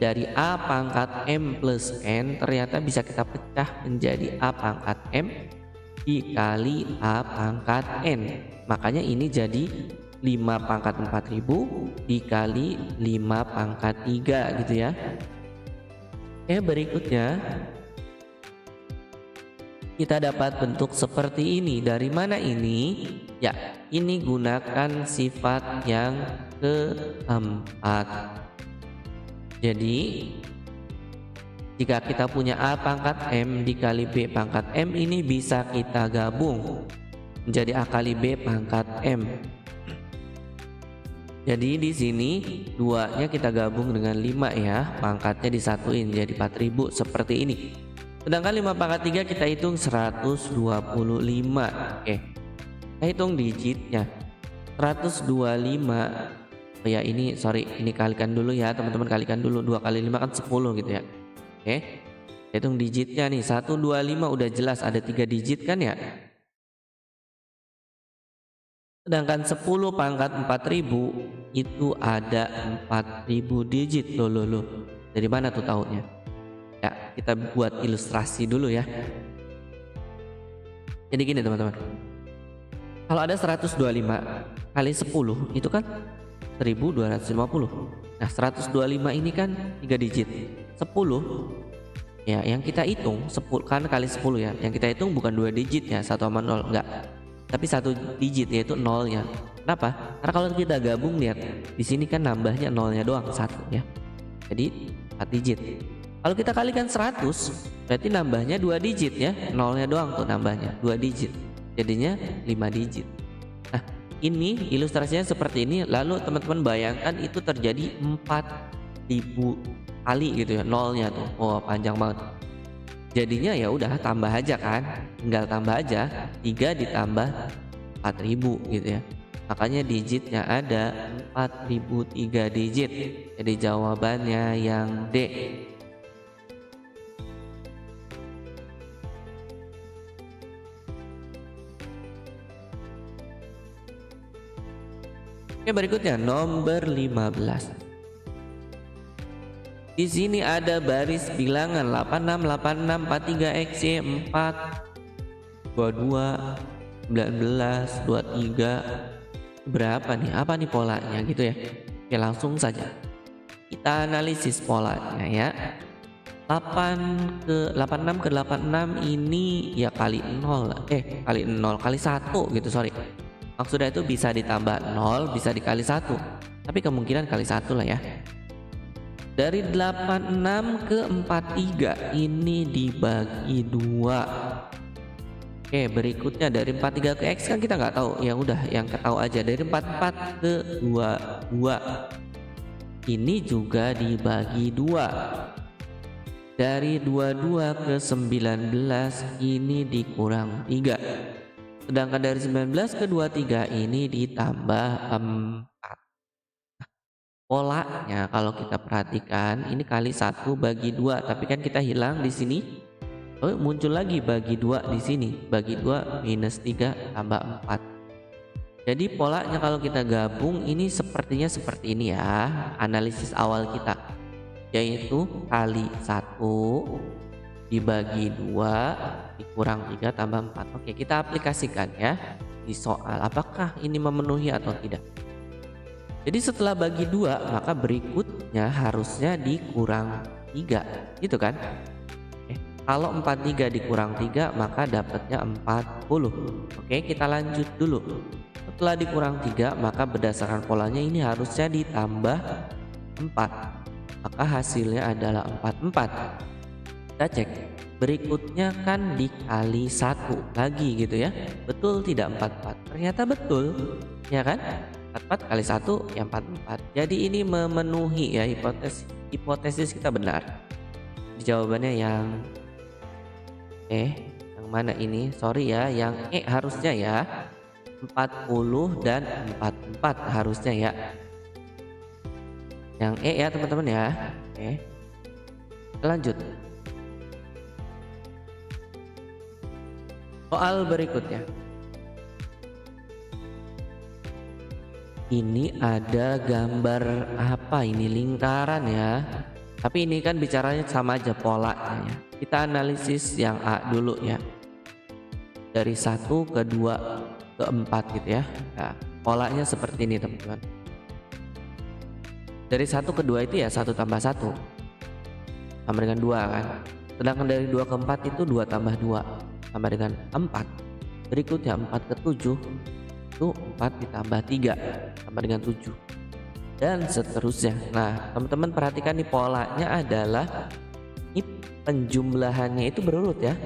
Dari A pangkat M plus N ternyata bisa kita pecah menjadi A pangkat M dikali A pangkat N. Makanya ini jadi 5 pangkat 4000 dikali 5 pangkat 3 gitu ya. Oke, berikutnya kita dapat bentuk seperti ini. Dari mana ini? Ya, ini gunakan sifat yang keempat. Jadi Jika kita punya A pangkat M dikali B pangkat M, ini bisa kita gabung menjadi A kali B pangkat M. Jadi di sini 2-nya kita gabung dengan 5 ya, pangkatnya disatuin jadi 4000 seperti ini. Sedangkan 5 pangkat 3 kita hitung 125. Oke, kita hitung digitnya 125. Oh ya, ini sorry, ini kalikan dulu ya teman-teman, kalikan dulu. 2 kali 5 kan 10 gitu ya. Oke, kita hitung digitnya nih. 125 udah jelas ada 3 digit kan ya. Sedangkan 10 pangkat 4000 itu ada 4000 digit loh. Dari mana tuh taunya? Ya, kita buat ilustrasi dulu ya. Jadi gini teman-teman. Kalau ada 125 kali 10 itu kan 1250. Nah, 125 ini kan 3 digit. 10 ya, yang kita hitung 10 kan kali 10 ya. Yang kita hitung bukan 2 digit ya, 1 sama 0 enggak. Tapi 1 digit yaitu nolnya. Kenapa? Karena kalau kita gabung lihat di sini kan nambahnya nolnya doang 1 ya. Jadi 4 digit. Kalau kita kalikan 100 berarti nambahnya 2 digit ya. Nolnya doang tuh nambahnya 2 digit. Jadinya 5 digit. Nah, ini ilustrasinya seperti ini. Lalu teman-teman bayangkan itu terjadi 4000 kali gitu ya nolnya tuh. Oh, panjang banget. Jadinya ya udah tambah aja kan, tinggal tambah aja 3 ditambah 4000 gitu ya. Makanya digitnya ada 4003 digit. Jadi jawabannya yang D. Oke, berikutnya nomor 15. Di sini ada baris bilangan 86, 86, 43, XY, 4, 22, 19, 23. Berapa nih? Apa nih polanya gitu ya? Oke, langsung saja kita analisis polanya ya. 86 ke 86 ini ya kali 0. Kali 0 kali 1 gitu, sorry. Maksudnya itu bisa ditambah 0, bisa dikali 1. Tapi kemungkinan kali 1 lah ya. Dari 86 ke 43 ini dibagi 2. Oke, berikutnya dari 43 ke X kan kita nggak tahu. Ya udah, yang ketahui aja dari 44 ke 22. Ini juga dibagi 2. Dari 22 ke 19 ini dikurang 3. Sedangkan dari 19 ke 23 ini ditambah 4. Polanya kalau kita perhatikan ini kali 1 bagi 2, tapi kan kita hilang di sini. Oh, muncul lagi bagi 2 di sini. Bagi 2 minus 3 tambah 4. Jadi polanya kalau kita gabung ini sepertinya seperti ini ya. Analisis awal kita yaitu kali 1 dibagi 2 dikurang 3 tambah 4. Oke, kita aplikasikan ya di soal. Apakah ini memenuhi atau tidak? Jadi setelah bagi 2 maka berikutnya harusnya dikurang 3 gitu kan. Kalau 43 dikurang 3 maka dapatnya 40. Oke, kita lanjut dulu. Setelah dikurang 3 maka berdasarkan polanya ini harusnya ditambah 4. Maka hasilnya adalah 44. Kita cek. Berikutnya kan dikali 1 lagi gitu ya. Betul tidak 44? Ternyata betul. Ya kan? 44 kali 1 ya 44. Jadi ini memenuhi ya, hipotesis kita benar. Jawabannya yang yang mana ini? Sorry ya, yang harusnya ya 40 dan 44 harusnya ya. Yang ya teman-teman ya. Lanjut. Soal berikutnya. Ini ada gambar apa ini, lingkaran ya. Tapi ini kan bicaranya sama aja polanya ya. Kita analisis yang A dulu ya. Dari 1 ke 2 ke 4 gitu ya. Nah, polanya seperti ini teman-teman. Dari 1 ke 2 itu ya 1 tambah 1 sama dengan 2 kan. Sedangkan dari 2 ke 4 itu 2 tambah 2 sama dengan 4. Berikutnya 4 ke 7 itu 4 ditambah 3 sama dengan 7 dan seterusnya. Nah teman-teman perhatikan nih polanya adalah ini penjumlahannya itu berurut ya.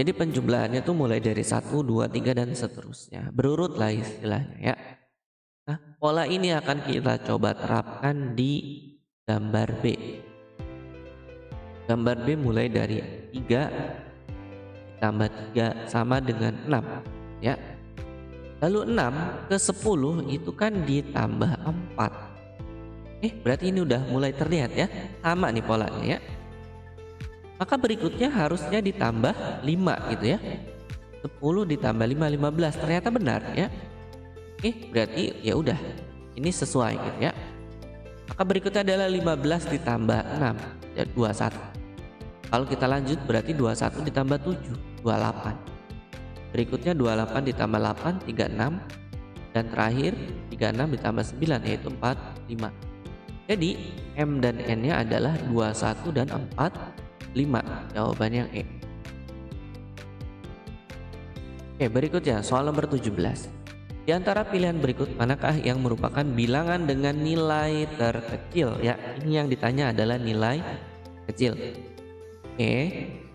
Jadi penjumlahannya tuh mulai dari 1, 2, 3 dan seterusnya. Berurut lah istilahnya ya. Nah, pola ini akan kita coba terapkan di gambar B. Gambar B mulai dari 3 ditambah 3 sama dengan 6 ya. Lalu 6 ke 10 itu kan ditambah 4. Berarti ini udah mulai terlihat ya. Sama nih polanya ya. Maka berikutnya harusnya ditambah 5 gitu ya. 10 ditambah 5, 15. Ternyata benar ya. Berarti ya udah, ini sesuai gitu ya. Maka berikutnya adalah 15 ditambah 6 ya 21. Kalau kita lanjut berarti 21 ditambah 7 28. Berikutnya 28 ditambah 8 36, dan terakhir 36 ditambah 9 yaitu 45. Jadi M dan N-nya adalah 21 dan 45. Jawabannya yang E. Berikutnya soal nomor 17. Di antara pilihan berikut manakah yang merupakan bilangan dengan nilai terkecil ya? Ini yang ditanya adalah nilai kecil.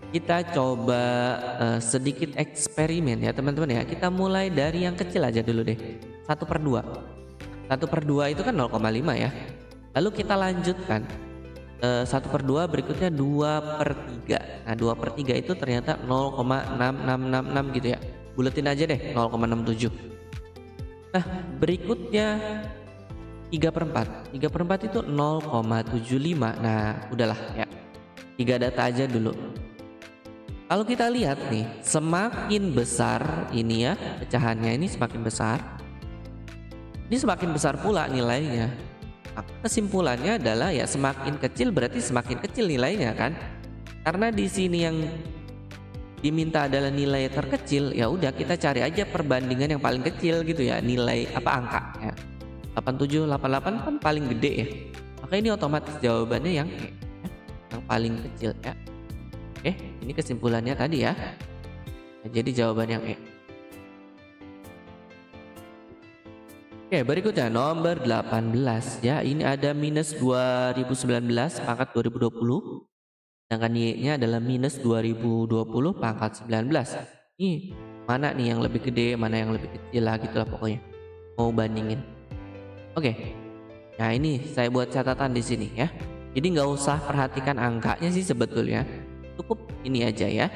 Kita coba sedikit eksperimen ya teman-teman ya. Kita mulai dari yang kecil aja dulu deh. 1/2. 1/2 itu kan 0,5 ya. Lalu kita lanjutkan 1/2 berikutnya 2/3. Nah 2/3 itu ternyata 0,6666 gitu ya. Buletin aja deh 0,67. Nah berikutnya 3/4. 3/4 itu 0,75. Nah udahlah ya, 3 data aja dulu. Kalau kita lihat nih, semakin besar ini ya pecahannya, ini semakin besar, ini semakin besar pula nilainya. Kesimpulannya adalah ya semakin kecil berarti semakin kecil nilainya kan. Karena di sini yang diminta adalah nilai terkecil, ya udah kita cari aja perbandingan yang paling kecil gitu ya, nilai apa angkanya. 87, 88 kan paling gede ya. Maka ini otomatis jawabannya yang E, ya, yang paling kecil ya. Ini kesimpulannya tadi ya. Nah, jadi jawaban yang E. Berikutnya nomor 18 ya. Ini ada minus 2019 pangkat 2020. Sedangkan Y-nya adalah minus 2020 pangkat 19. Ini mana nih yang lebih gede, mana yang lebih kecil lah gitulah pokoknya. Mau bandingin. Nah ini saya buat catatan di sini ya. Jadi nggak usah perhatikan angkanya sih sebetulnya. Cukup ini aja ya.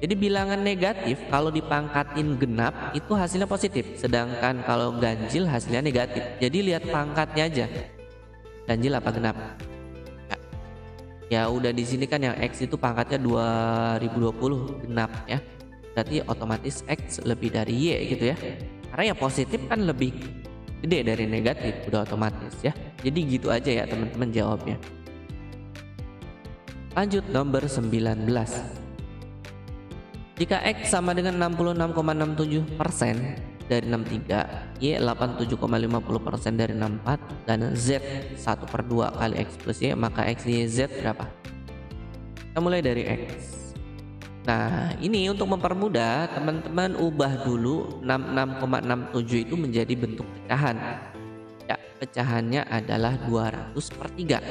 Jadi bilangan negatif kalau dipangkatin genap itu hasilnya positif, sedangkan kalau ganjil hasilnya negatif. Jadi lihat pangkatnya aja, ganjil apa genap. Ya udah di sini kan yang X itu pangkatnya 2020 genap ya. Berarti otomatis X lebih dari Y gitu ya. Karena ya positif kan lebih gede dari negatif, udah otomatis ya. Jadi gitu aja ya teman-teman jawabnya. Lanjut nomor 19. Jika X sama dengan 66,67% dari 63, Y 87,50% dari 64, dan Z 1/2 kali X plus Y, maka X, Y, Z berapa? Kita mulai dari X. Nah ini untuk mempermudah teman-teman ubah dulu 66,67 itu menjadi bentuk pecahan. Ya, pecahannya adalah 200/3.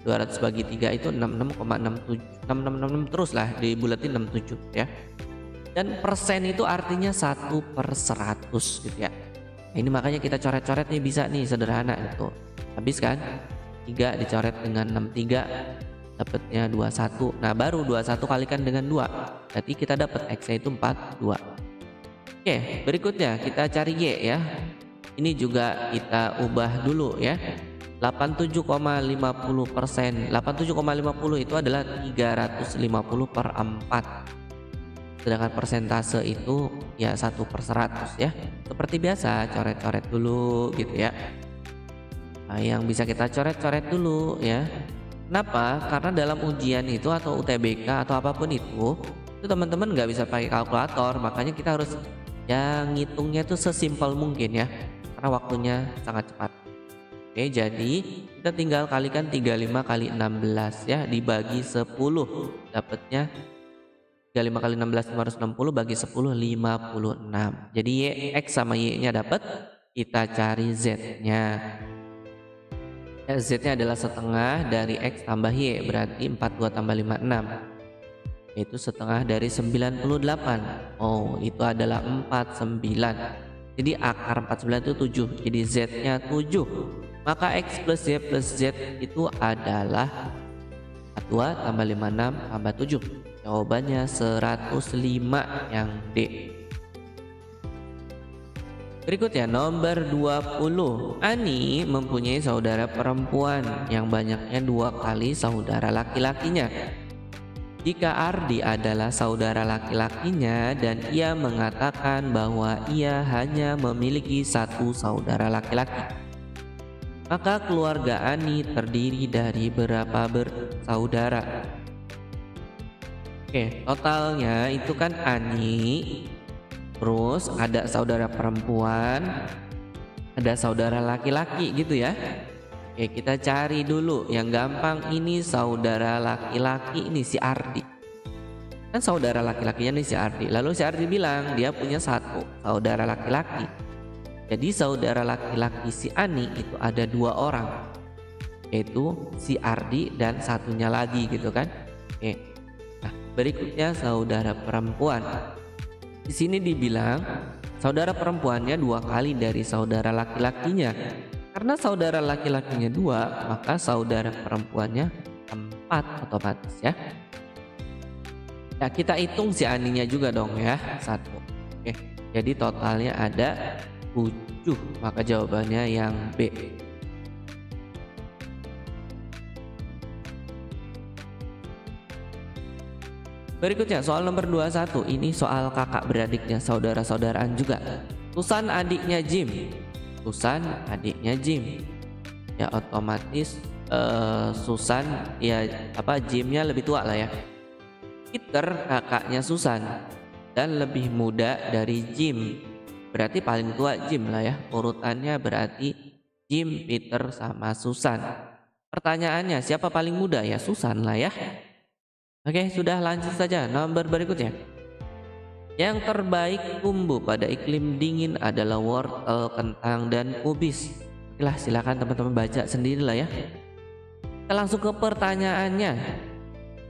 200 bagi 3 itu 66,67, 6666 terus lah dibulatin 67 ya. Dan persen itu artinya 1/100 gitu ya. Nah, ini makanya kita coret-coret nih, bisa nih sederhana itu. Habis kan 3 dicoret dengan 63 dapatnya 21. Nah baru 21 kalikan dengan 2, berarti kita dapat X-nya itu 42. Berikutnya kita cari Y ya. Ini juga kita ubah dulu ya. 87,50%. 87,50 itu adalah 350/4. Sedangkan persentase itu ya 1/100 ya. Seperti biasa coret-coret dulu gitu ya. Nah, yang bisa kita coret-coret dulu ya. Kenapa? Karena dalam ujian itu atau UTBK atau apapun itu teman-teman nggak bisa pakai kalkulator. Makanya kita harus ya ngitungnya tuh sesimpel mungkin ya. Karena waktunya sangat cepat. Jadi kita tinggal kalikan 35 kali 16 ya, dibagi 10 dapatnya 35 kali 16 560 bagi 10 56. Jadi X sama Y-nya dapat, kita cari Z-nya. Z-nya adalah setengah dari X tambah Y, berarti 42 tambah 56. Yaitu setengah dari 98. Oh, itu adalah 49. Jadi akar 49 itu 7. Jadi Z-nya 7. Maka X plus Y plus Z itu adalah 42 tambah 56 tambah 7. Jawabannya 105 yang D. Berikutnya nomor 20. Ani mempunyai saudara perempuan yang banyaknya 2 kali saudara laki-lakinya. Jika Ardi adalah saudara laki-lakinya dan ia mengatakan bahwa ia hanya memiliki 1 saudara laki-laki, maka keluarga Ani terdiri dari berapa bersaudara? Oke, totalnya itu kan Ani, terus ada saudara perempuan, ada saudara laki-laki gitu ya. Oke, kita cari dulu yang gampang. Ini saudara laki-laki, ini si Ardi. Kan saudara laki-lakinya nih si Ardi. Lalu si Ardi bilang dia punya 1 saudara laki-laki. Jadi saudara laki-laki si Ani itu ada 2 orang, yaitu si Ardi dan satunya lagi gitu kan. Oke. Nah, berikutnya saudara perempuan. Di sini dibilang saudara perempuannya 2 kali dari saudara laki-lakinya. Karena saudara laki-lakinya 2, maka saudara perempuannya 4 otomatis ya. Ya, kita hitung si Aninya juga dong ya, 1. Oke, jadi totalnya ada 7, maka jawabannya yang B. Berikutnya soal nomor 21. Ini soal kakak beradiknya, saudara-saudaraan juga. Susan adiknya Jim. Susan adiknya Jim. Ya otomatis Susan ya Jimnya lebih tua lah ya. Peter kakaknya Susan dan lebih muda dari Jim. Berarti paling tua Jim lah ya. Urutannya berarti Jim, Peter sama Susan. Pertanyaannya siapa paling muda? Ya Susan lah ya. Oke, sudah, lanjut saja nomor berikutnya. Yang terbaik tumbuh pada iklim dingin adalah wortel, kentang, dan kubis. Oke, silakan teman-teman baca sendirilah ya. Kita langsung ke pertanyaannya.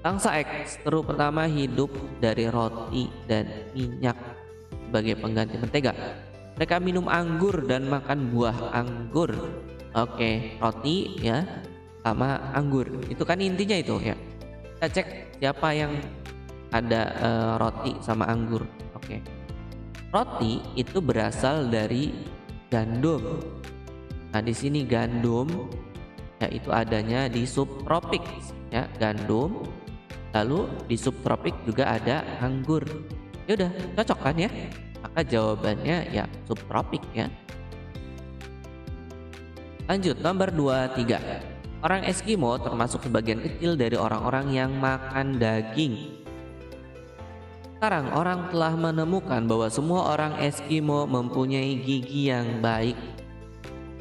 Bangsa X terus pertama hidup dari roti dan minyak sebagai pengganti mentega. Mereka minum anggur dan makan buah anggur. Oke, roti ya sama anggur. Itu kan intinya itu ya. Kita cek siapa yang ada roti sama anggur. Oke. Roti itu berasal dari gandum. Nah, di sini gandum yaitu adanya di subtropik ya, gandum. Lalu di subtropik juga ada anggur. Ya udah, cocok kan ya? Maka jawabannya ya subtropik ya. Lanjut nomor 23. Orang Eskimo termasuk sebagian kecil dari orang-orang yang makan daging. Sekarang orang telah menemukan bahwa semua orang Eskimo mempunyai gigi yang baik.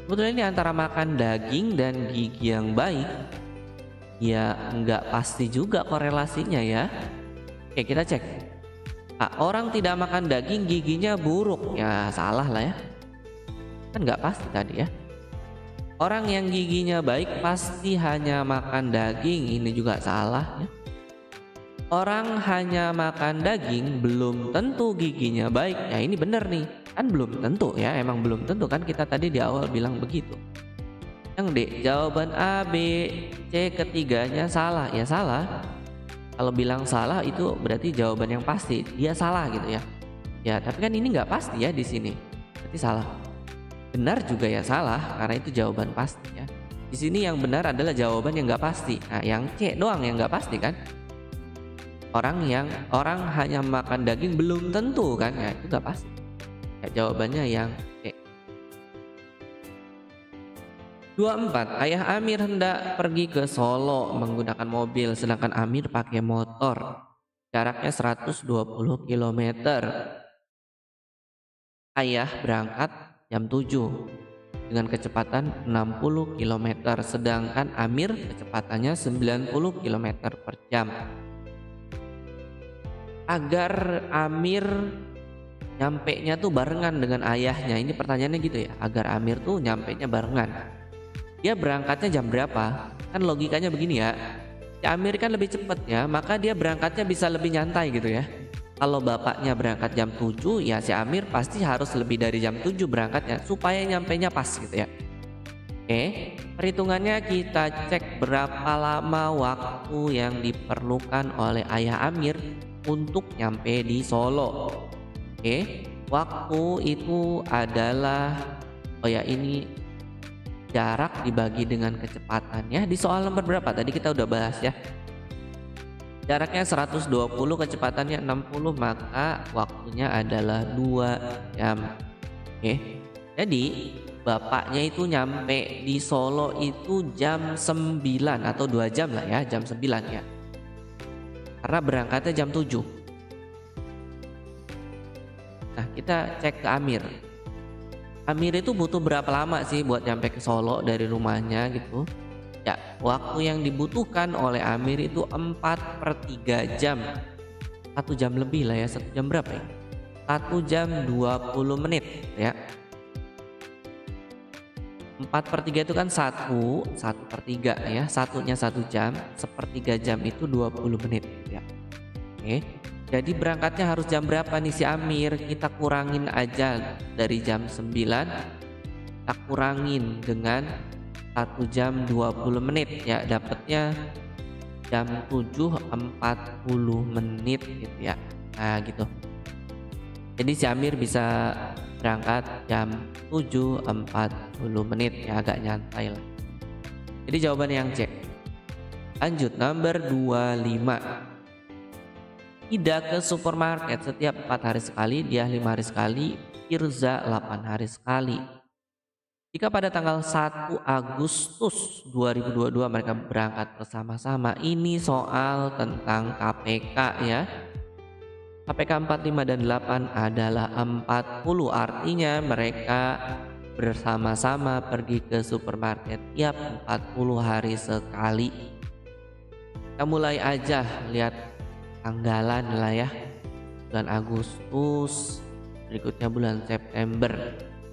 Sebetulnya ini antara makan daging dan gigi yang baik ya nggak pasti juga korelasinya ya. Oke, kita cek. Orang tidak makan daging giginya buruk, ya salah lah ya. Kan nggak pasti tadi ya. Orang yang giginya baik pasti hanya makan daging, ini juga salah ya. Orang hanya makan daging belum tentu giginya baik. Ya ini benar nih. Kan belum tentu ya, emang belum tentu kan, kita tadi di awal bilang begitu. Yang D, jawaban A, B, C ketiganya salah. Ya salah. Kalau bilang salah itu berarti jawaban yang pasti. Dia salah gitu ya. Ya, tapi kan ini nggak pasti ya di sini. Berarti salah. Benar juga ya salah, karena itu jawaban pasti ya. Di sini yang benar adalah jawaban yang nggak pasti. Nah, yang C doang yang nggak pasti kan. Orang hanya makan daging belum tentu kan, ya itu nggak pasti. Ya, jawabannya yang C. 24. Ayah Amir hendak pergi ke Solo menggunakan mobil, sedangkan Amir pakai motor. Jaraknya 120 km. Ayah berangkat jam 7 dengan kecepatan 60 km, sedangkan Amir kecepatannya 90 km per jam. agar Amir nyampenya tuh barengan dengan ayahnya. Ini pertanyaannya gitu ya, agar Amir tuh nyampenya barengan. Dia berangkatnya jam berapa? Kan logikanya begini ya. Si Amir kan lebih cepet ya, maka dia berangkatnya bisa lebih nyantai gitu ya. Kalau bapaknya berangkat jam 7, ya si Amir pasti harus lebih dari jam 7 berangkatnya supaya nyampenya pas gitu ya. Oke, perhitungannya kita cek berapa lama waktu yang diperlukan oleh ayah Amir untuk nyampe di Solo. Oke, waktu itu adalah, oh ya, ini jarak dibagi dengan kecepatannya. Di soal nomor berapa tadi kita udah bahas ya. Jaraknya 120, kecepatannya 60, maka waktunya adalah 2 jam. Oke. Jadi bapaknya itu nyampe di Solo itu jam 9 atau 2 jam lah ya, jam 9 ya. Karena berangkatnya jam 7. Nah, kita cek ke Amir. Amir itu butuh berapa lama sih buat nyampe ke Solo dari rumahnya gitu. Ya, waktu yang dibutuhkan oleh Amir itu 4/3 jam. 1 jam lebih lah ya, 1 jam berapa ya? 1 jam 20 menit ya. 4/3 itu kan 1/3 ya. Satunya 1 jam, 1/3 jam itu 20 menit ya. Oke. Jadi berangkatnya harus jam berapa nih si Amir? Kita kurangin aja dari jam 9. Kita kurangin dengan 1 jam 20 menit ya, dapatnya jam 7:40 menit gitu ya. Nah gitu. Jadi si Amir bisa berangkat jam 7:40 menit ya, agak nyantai lah. Jadi jawaban yang C. Lanjut nomor 25. Ida ke supermarket setiap 4 hari sekali, dia 5 hari sekali, Firza 8 hari sekali. Jika pada tanggal 1 Agustus 2022 mereka berangkat bersama-sama, ini soal tentang KPK ya. KPK 45 dan 8 adalah 40, artinya mereka bersama-sama pergi ke supermarket tiap 40 hari sekali. Kita mulai aja lihat tanggalan lah ya. Bulan Agustus, berikutnya bulan September.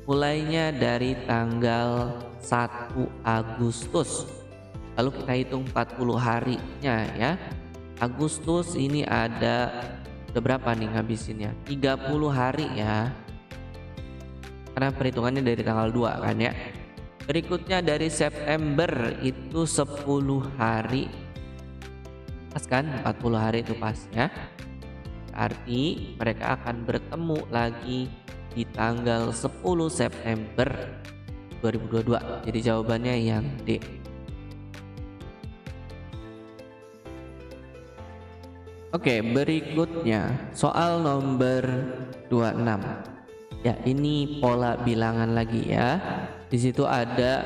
Mulainya dari tanggal 1 Agustus. Lalu kita hitung 40 harinya ya. Agustus ini ada berapa nih ngabisinnya? 30 hari ya. Karena perhitungannya dari tanggal 2 kan ya. Berikutnya dari September itu 10 hari. Pas kan? 40 hari itu pas ya. Berarti mereka akan bertemu lagi di tanggal 10 September 2022. Jadi jawabannya yang D. Oke, berikutnya soal nomor 26. Ya, ini pola bilangan lagi ya. Di situ ada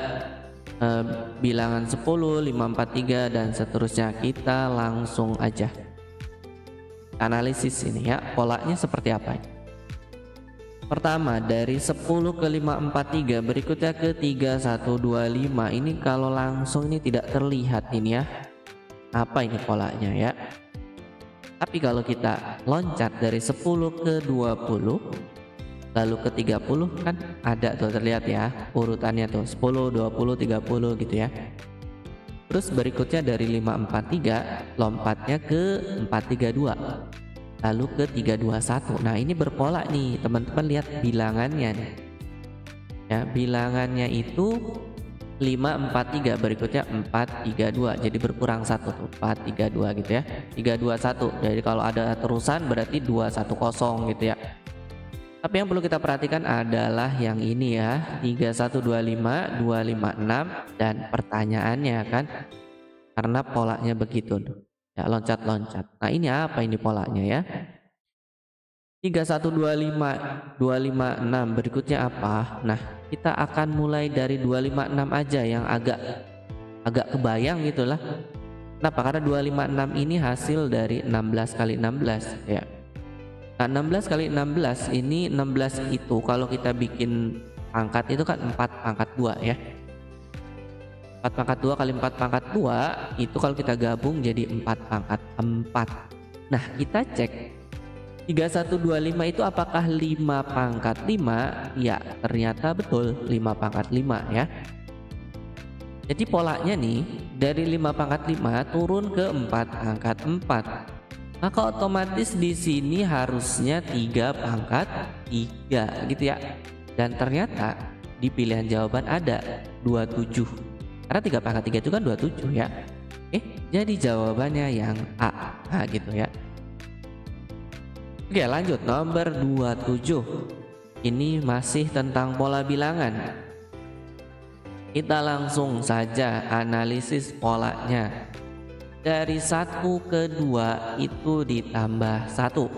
bilangan 10, 5, 4, 3 dan seterusnya. Kita langsung aja analisis ini ya. Polanya seperti apa? Pertama dari 10 ke 5, 4, 3, berikutnya ke 3, 1, 2, 5. Ini kalau langsung ini tidak terlihat ini ya. Apa ini polanya ya? Tapi kalau kita loncat dari 10 ke 20 lalu ke 30 kan ada tuh terlihat ya urutannya tuh 10, 20, 30 gitu ya. Terus berikutnya dari 5, 4, 3 lompatnya ke 4, 3, 2 lalu ke 3, 2, 1. Nah ini berpola nih teman-teman, lihat bilangannya nih ya. Bilangannya itu 5, 4, 3, berikutnya 4, 3, 2. Jadi berkurang 1 tuh, 4, 3, 2 gitu ya. 3, 2, 1. Jadi kalau ada terusan berarti 2, 1, 0 gitu ya. Tapi yang perlu kita perhatikan adalah yang ini ya, 3, 1, 2, 5, 2, 5, 6. Dan pertanyaannya kan, karena polanya begitu ya, loncat-loncat. Nah ini apa ini polanya ya? 3, 1, 2, 5, 2, 5, 6. Berikutnya apa? Nah kita akan mulai dari 2, 5, 6 aja yang agak kebayang gitulah. Kenapa? Karena 2, 5, 6 ini hasil dari 16 kali 16 ya. Nah 16 kali 16 ini, 16 itu kalau kita bikin pangkat itu kan 4 pangkat 2 ya. 4 pangkat 2 kali 4 pangkat 2 itu kalau kita gabung jadi 4 pangkat 4. Nah kita cek 3125 itu apakah 5 pangkat 5? Ya, ternyata betul 5 pangkat 5 ya. Jadi polanya nih, dari 5 pangkat 5 turun ke 4 pangkat 4. Maka otomatis di sini harusnya 3 pangkat 3 gitu ya. Dan ternyata di pilihan jawaban ada 27. Karena 3 pangkat 3 itu kan 27 ya. Jadi jawabannya yang A. Nah, gitu ya. Oke, lanjut nomor 27. Ini masih tentang pola bilangan. Kita langsung saja analisis polanya. Dari 1 ke 2 itu ditambah 1.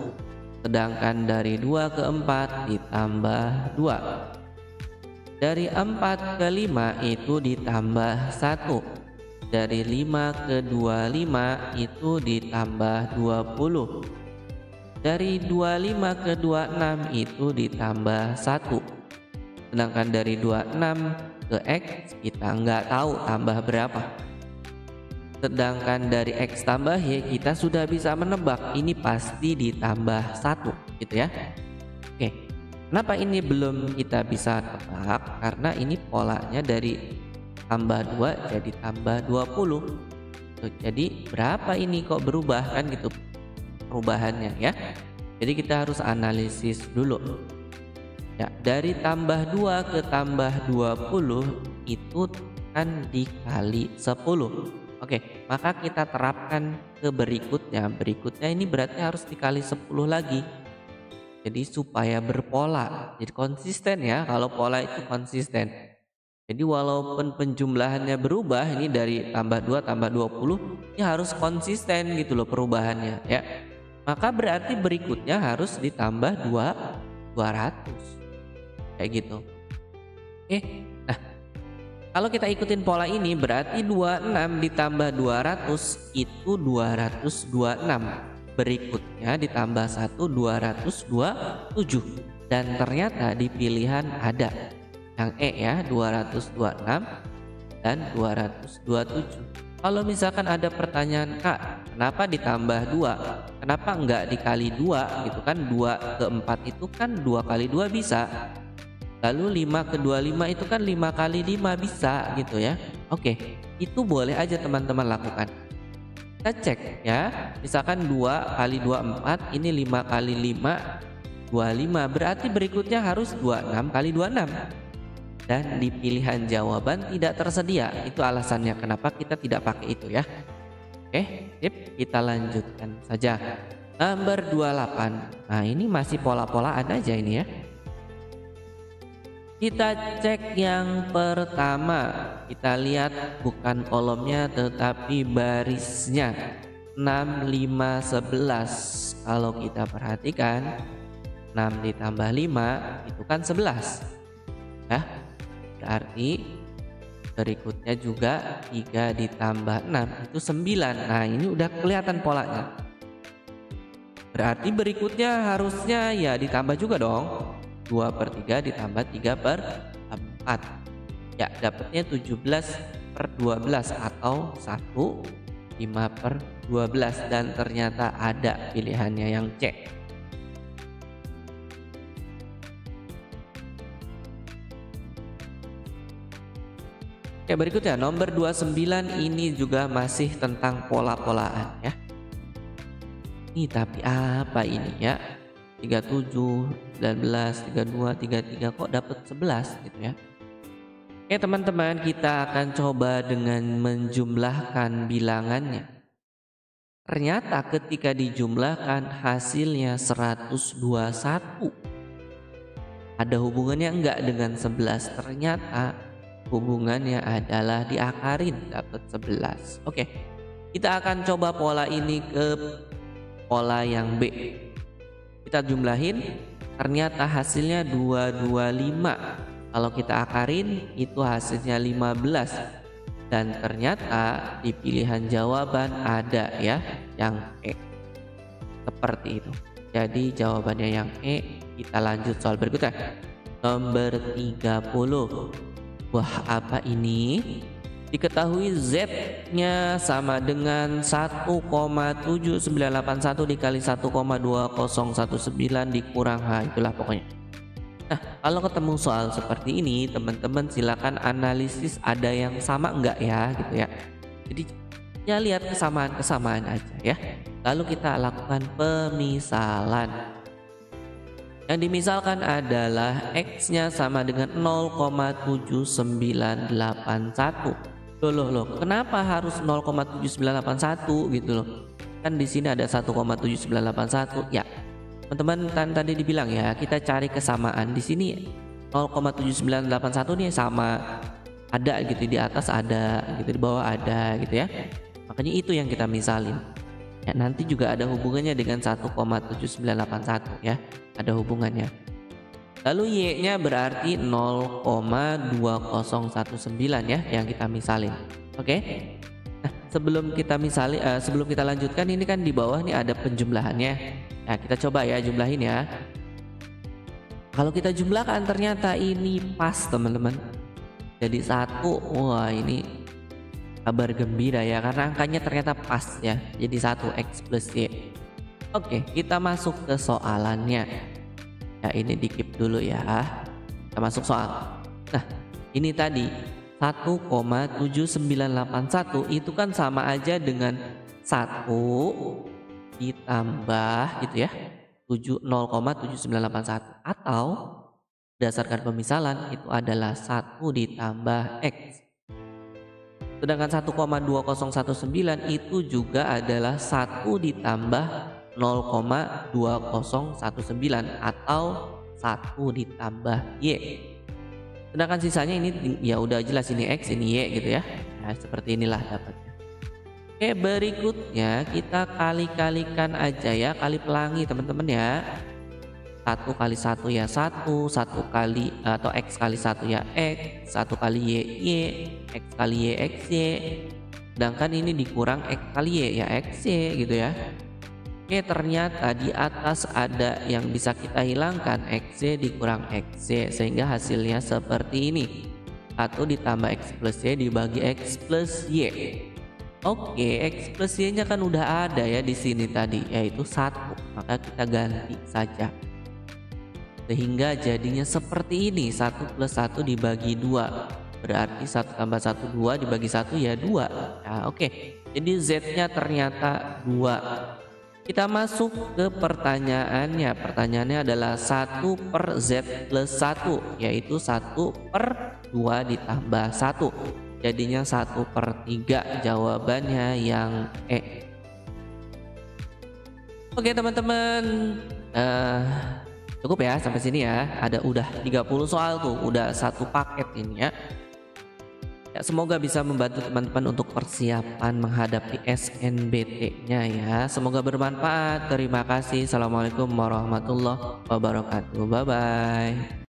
Sedangkan dari 2 ke 4 ditambah 2. Dari 4 ke 5 itu ditambah 1. Dari 5 ke 25 itu ditambah 20. Dari 25 ke 26 itu ditambah 1. Sedangkan dari 26 ke X kita nggak tahu tambah berapa. Sedangkan dari X tambah Y kita sudah bisa menebak ini pasti ditambah 1 gitu ya. Oke, kenapa ini belum kita bisa tebak? Karena ini polanya dari tambah 2 jadi tambah 20. Tuh, jadi berapa ini kok berubah kan gitu perubahannya ya. Jadi kita harus analisis dulu. Ya, dari tambah 2 ke tambah 20 itu kan dikali 10. Oke, maka kita terapkan ke berikutnya. Berikutnya ini berarti harus dikali 10 lagi. Jadi supaya berpola. Jadi konsisten ya, kalau pola itu konsisten. Jadi walaupun penjumlahannya berubah, ini dari tambah 2 tambah 20, ini harus konsisten gitu loh perubahannya ya. Maka berarti berikutnya harus ditambah 200. Kayak gitu. Oke. Nah, kalau kita ikutin pola ini berarti 26 ditambah 200 itu 226. Berikutnya ditambah 1 227. Dan ternyata di pilihan ada yang E ya, 226 dan 227. Kalau misalkan ada pertanyaan, Kak, kenapa ditambah 2? Kenapa enggak dikali 2 gitu kan? 2 ke 4 itu kan 2 kali 2 bisa. Lalu 5 ke 25 itu kan 5 kali 5 bisa gitu ya. Oke, itu boleh aja teman-teman lakukan. Kita cek ya. Misalkan 2 kali 2 4, ini 5 kali 5 25. Berarti berikutnya harus 26 kali 26. Dan di pilihan jawaban tidak tersedia. Itu alasannya kenapa kita tidak pakai itu ya. Oke, sip, kita lanjutkan saja. Nomor 28. Nah, ini masih pola-polaan aja ini ya. Kita cek yang pertama. Kita lihat bukan kolomnya tetapi barisnya. 6, 5, 11. Kalau kita perhatikan 6 ditambah 5 itu kan 11 ya. Berarti berikutnya juga 3 ditambah 6 itu 9. Nah, ini udah kelihatan polanya. Berarti berikutnya harusnya ya ditambah juga dong. 2/3 ditambah 3/4. Ya, dapatnya 17/12 atau 1 5/12. Dan ternyata ada pilihannya yang C. Oke, berikutnya nomor 29. Ini juga masih tentang pola-polaan ya. Ini tapi apa ini ya? 37, 19, 32, 33 kok dapat 11 gitu ya. Oke teman-teman, kita akan coba dengan menjumlahkan bilangannya. Ternyata ketika dijumlahkan hasilnya 121. Ada hubungannya enggak dengan 11? Ternyata hubungannya adalah diakarin dapat 11. Oke, kita akan coba pola ini ke pola yang B. Kita jumlahin, ternyata hasilnya 225. Kalau kita akarin itu hasilnya 15. Dan ternyata di pilihan jawaban ada ya yang E. Seperti itu. Jadi jawabannya yang E. Kita lanjut soal berikutnya. Nomor 30. Wah, apa ini? Diketahui Z-nya sama dengan 1,7981 dikali 1,2019 dikurang H, itulah pokoknya. Nah, kalau ketemu soal seperti ini, teman-teman silakan analisis ada yang sama enggak ya, gitu ya. Jadi ya lihat kesamaan-kesamaan aja ya. Lalu kita lakukan pemisalan. Yang dimisalkan adalah X-nya sama dengan 0,7981. Loh, kenapa harus 0,7981 gitu loh? Kan di sini ada 1,7981. Ya, teman-teman kan tadi dibilang ya, kita cari kesamaan. Di sini 0,7981 nih sama, ada gitu, di atas ada gitu, di bawah ada gitu ya. Makanya itu yang kita misalin. Ya, nanti juga ada hubungannya dengan 1,7981 ya, ada hubungannya. Lalu Y-nya berarti 0,2019 ya yang kita misalin. Oke. Nah, sebelum kita sebelum kita lanjutkan, ini kan di bawah nih ada penjumlahannya. Nah, kita coba ya jumlahin ya. Kalau kita jumlahkan ternyata ini pas, teman-teman. Jadi 1, wah ini kabar gembira ya, karena angkanya ternyata pas ya. Jadi 1 X plus Y. Oke, kita masuk ke soalannya. Ya, ini di-keep dulu ya. Kita masuk soal. Nah, ini tadi 1,7981 itu kan sama aja dengan 1 ditambah gitu ya 0,7981, atau berdasarkan pemisalan itu adalah 1 ditambah X. Sedangkan 1,2019 itu juga adalah 1 ditambah 0,2019 atau 1 ditambah Y. Sedangkan sisanya ini ya udah jelas, ini X ini Y gitu ya. Nah, seperti inilah dapatnya. Oke, berikutnya kita kali-kalikan aja ya, kali pelangi teman-teman ya. 1 kali 1 ya 1, 1 kali atau X kali 1 ya X, 1 kali Y, X kali Y, XY. Sedangkan ini dikurang X kali Y ya XY gitu ya. Oke, ternyata di atas ada yang bisa kita hilangkan, XY dikurang XY, sehingga hasilnya seperti ini. 1 ditambah X plus Y dibagi X plus Y. Oke, X plus Y-nya kan udah ada ya di sini tadi, yaitu 1. Maka kita ganti saja. Sehingga jadinya seperti ini, 1 plus 1 dibagi 2. Berarti 1 tambah 1 2 dibagi 1 ya 2. Nah, oke. Jadi Z-nya ternyata 2. Kita masuk ke pertanyaannya. Pertanyaannya adalah 1 per Z plus 1, yaitu 1 per 2 ditambah 1. Jadinya 1 per 3, jawabannya yang E. Oke teman-teman, cukup ya sampai sini ya. Udah 30 soal tuh, udah satu paket ini ya. Ya, semoga bisa membantu teman-teman untuk persiapan menghadapi SNBT-nya ya. Semoga bermanfaat. Terima kasih. Assalamualaikum warahmatullahi wabarakatuh. Bye bye.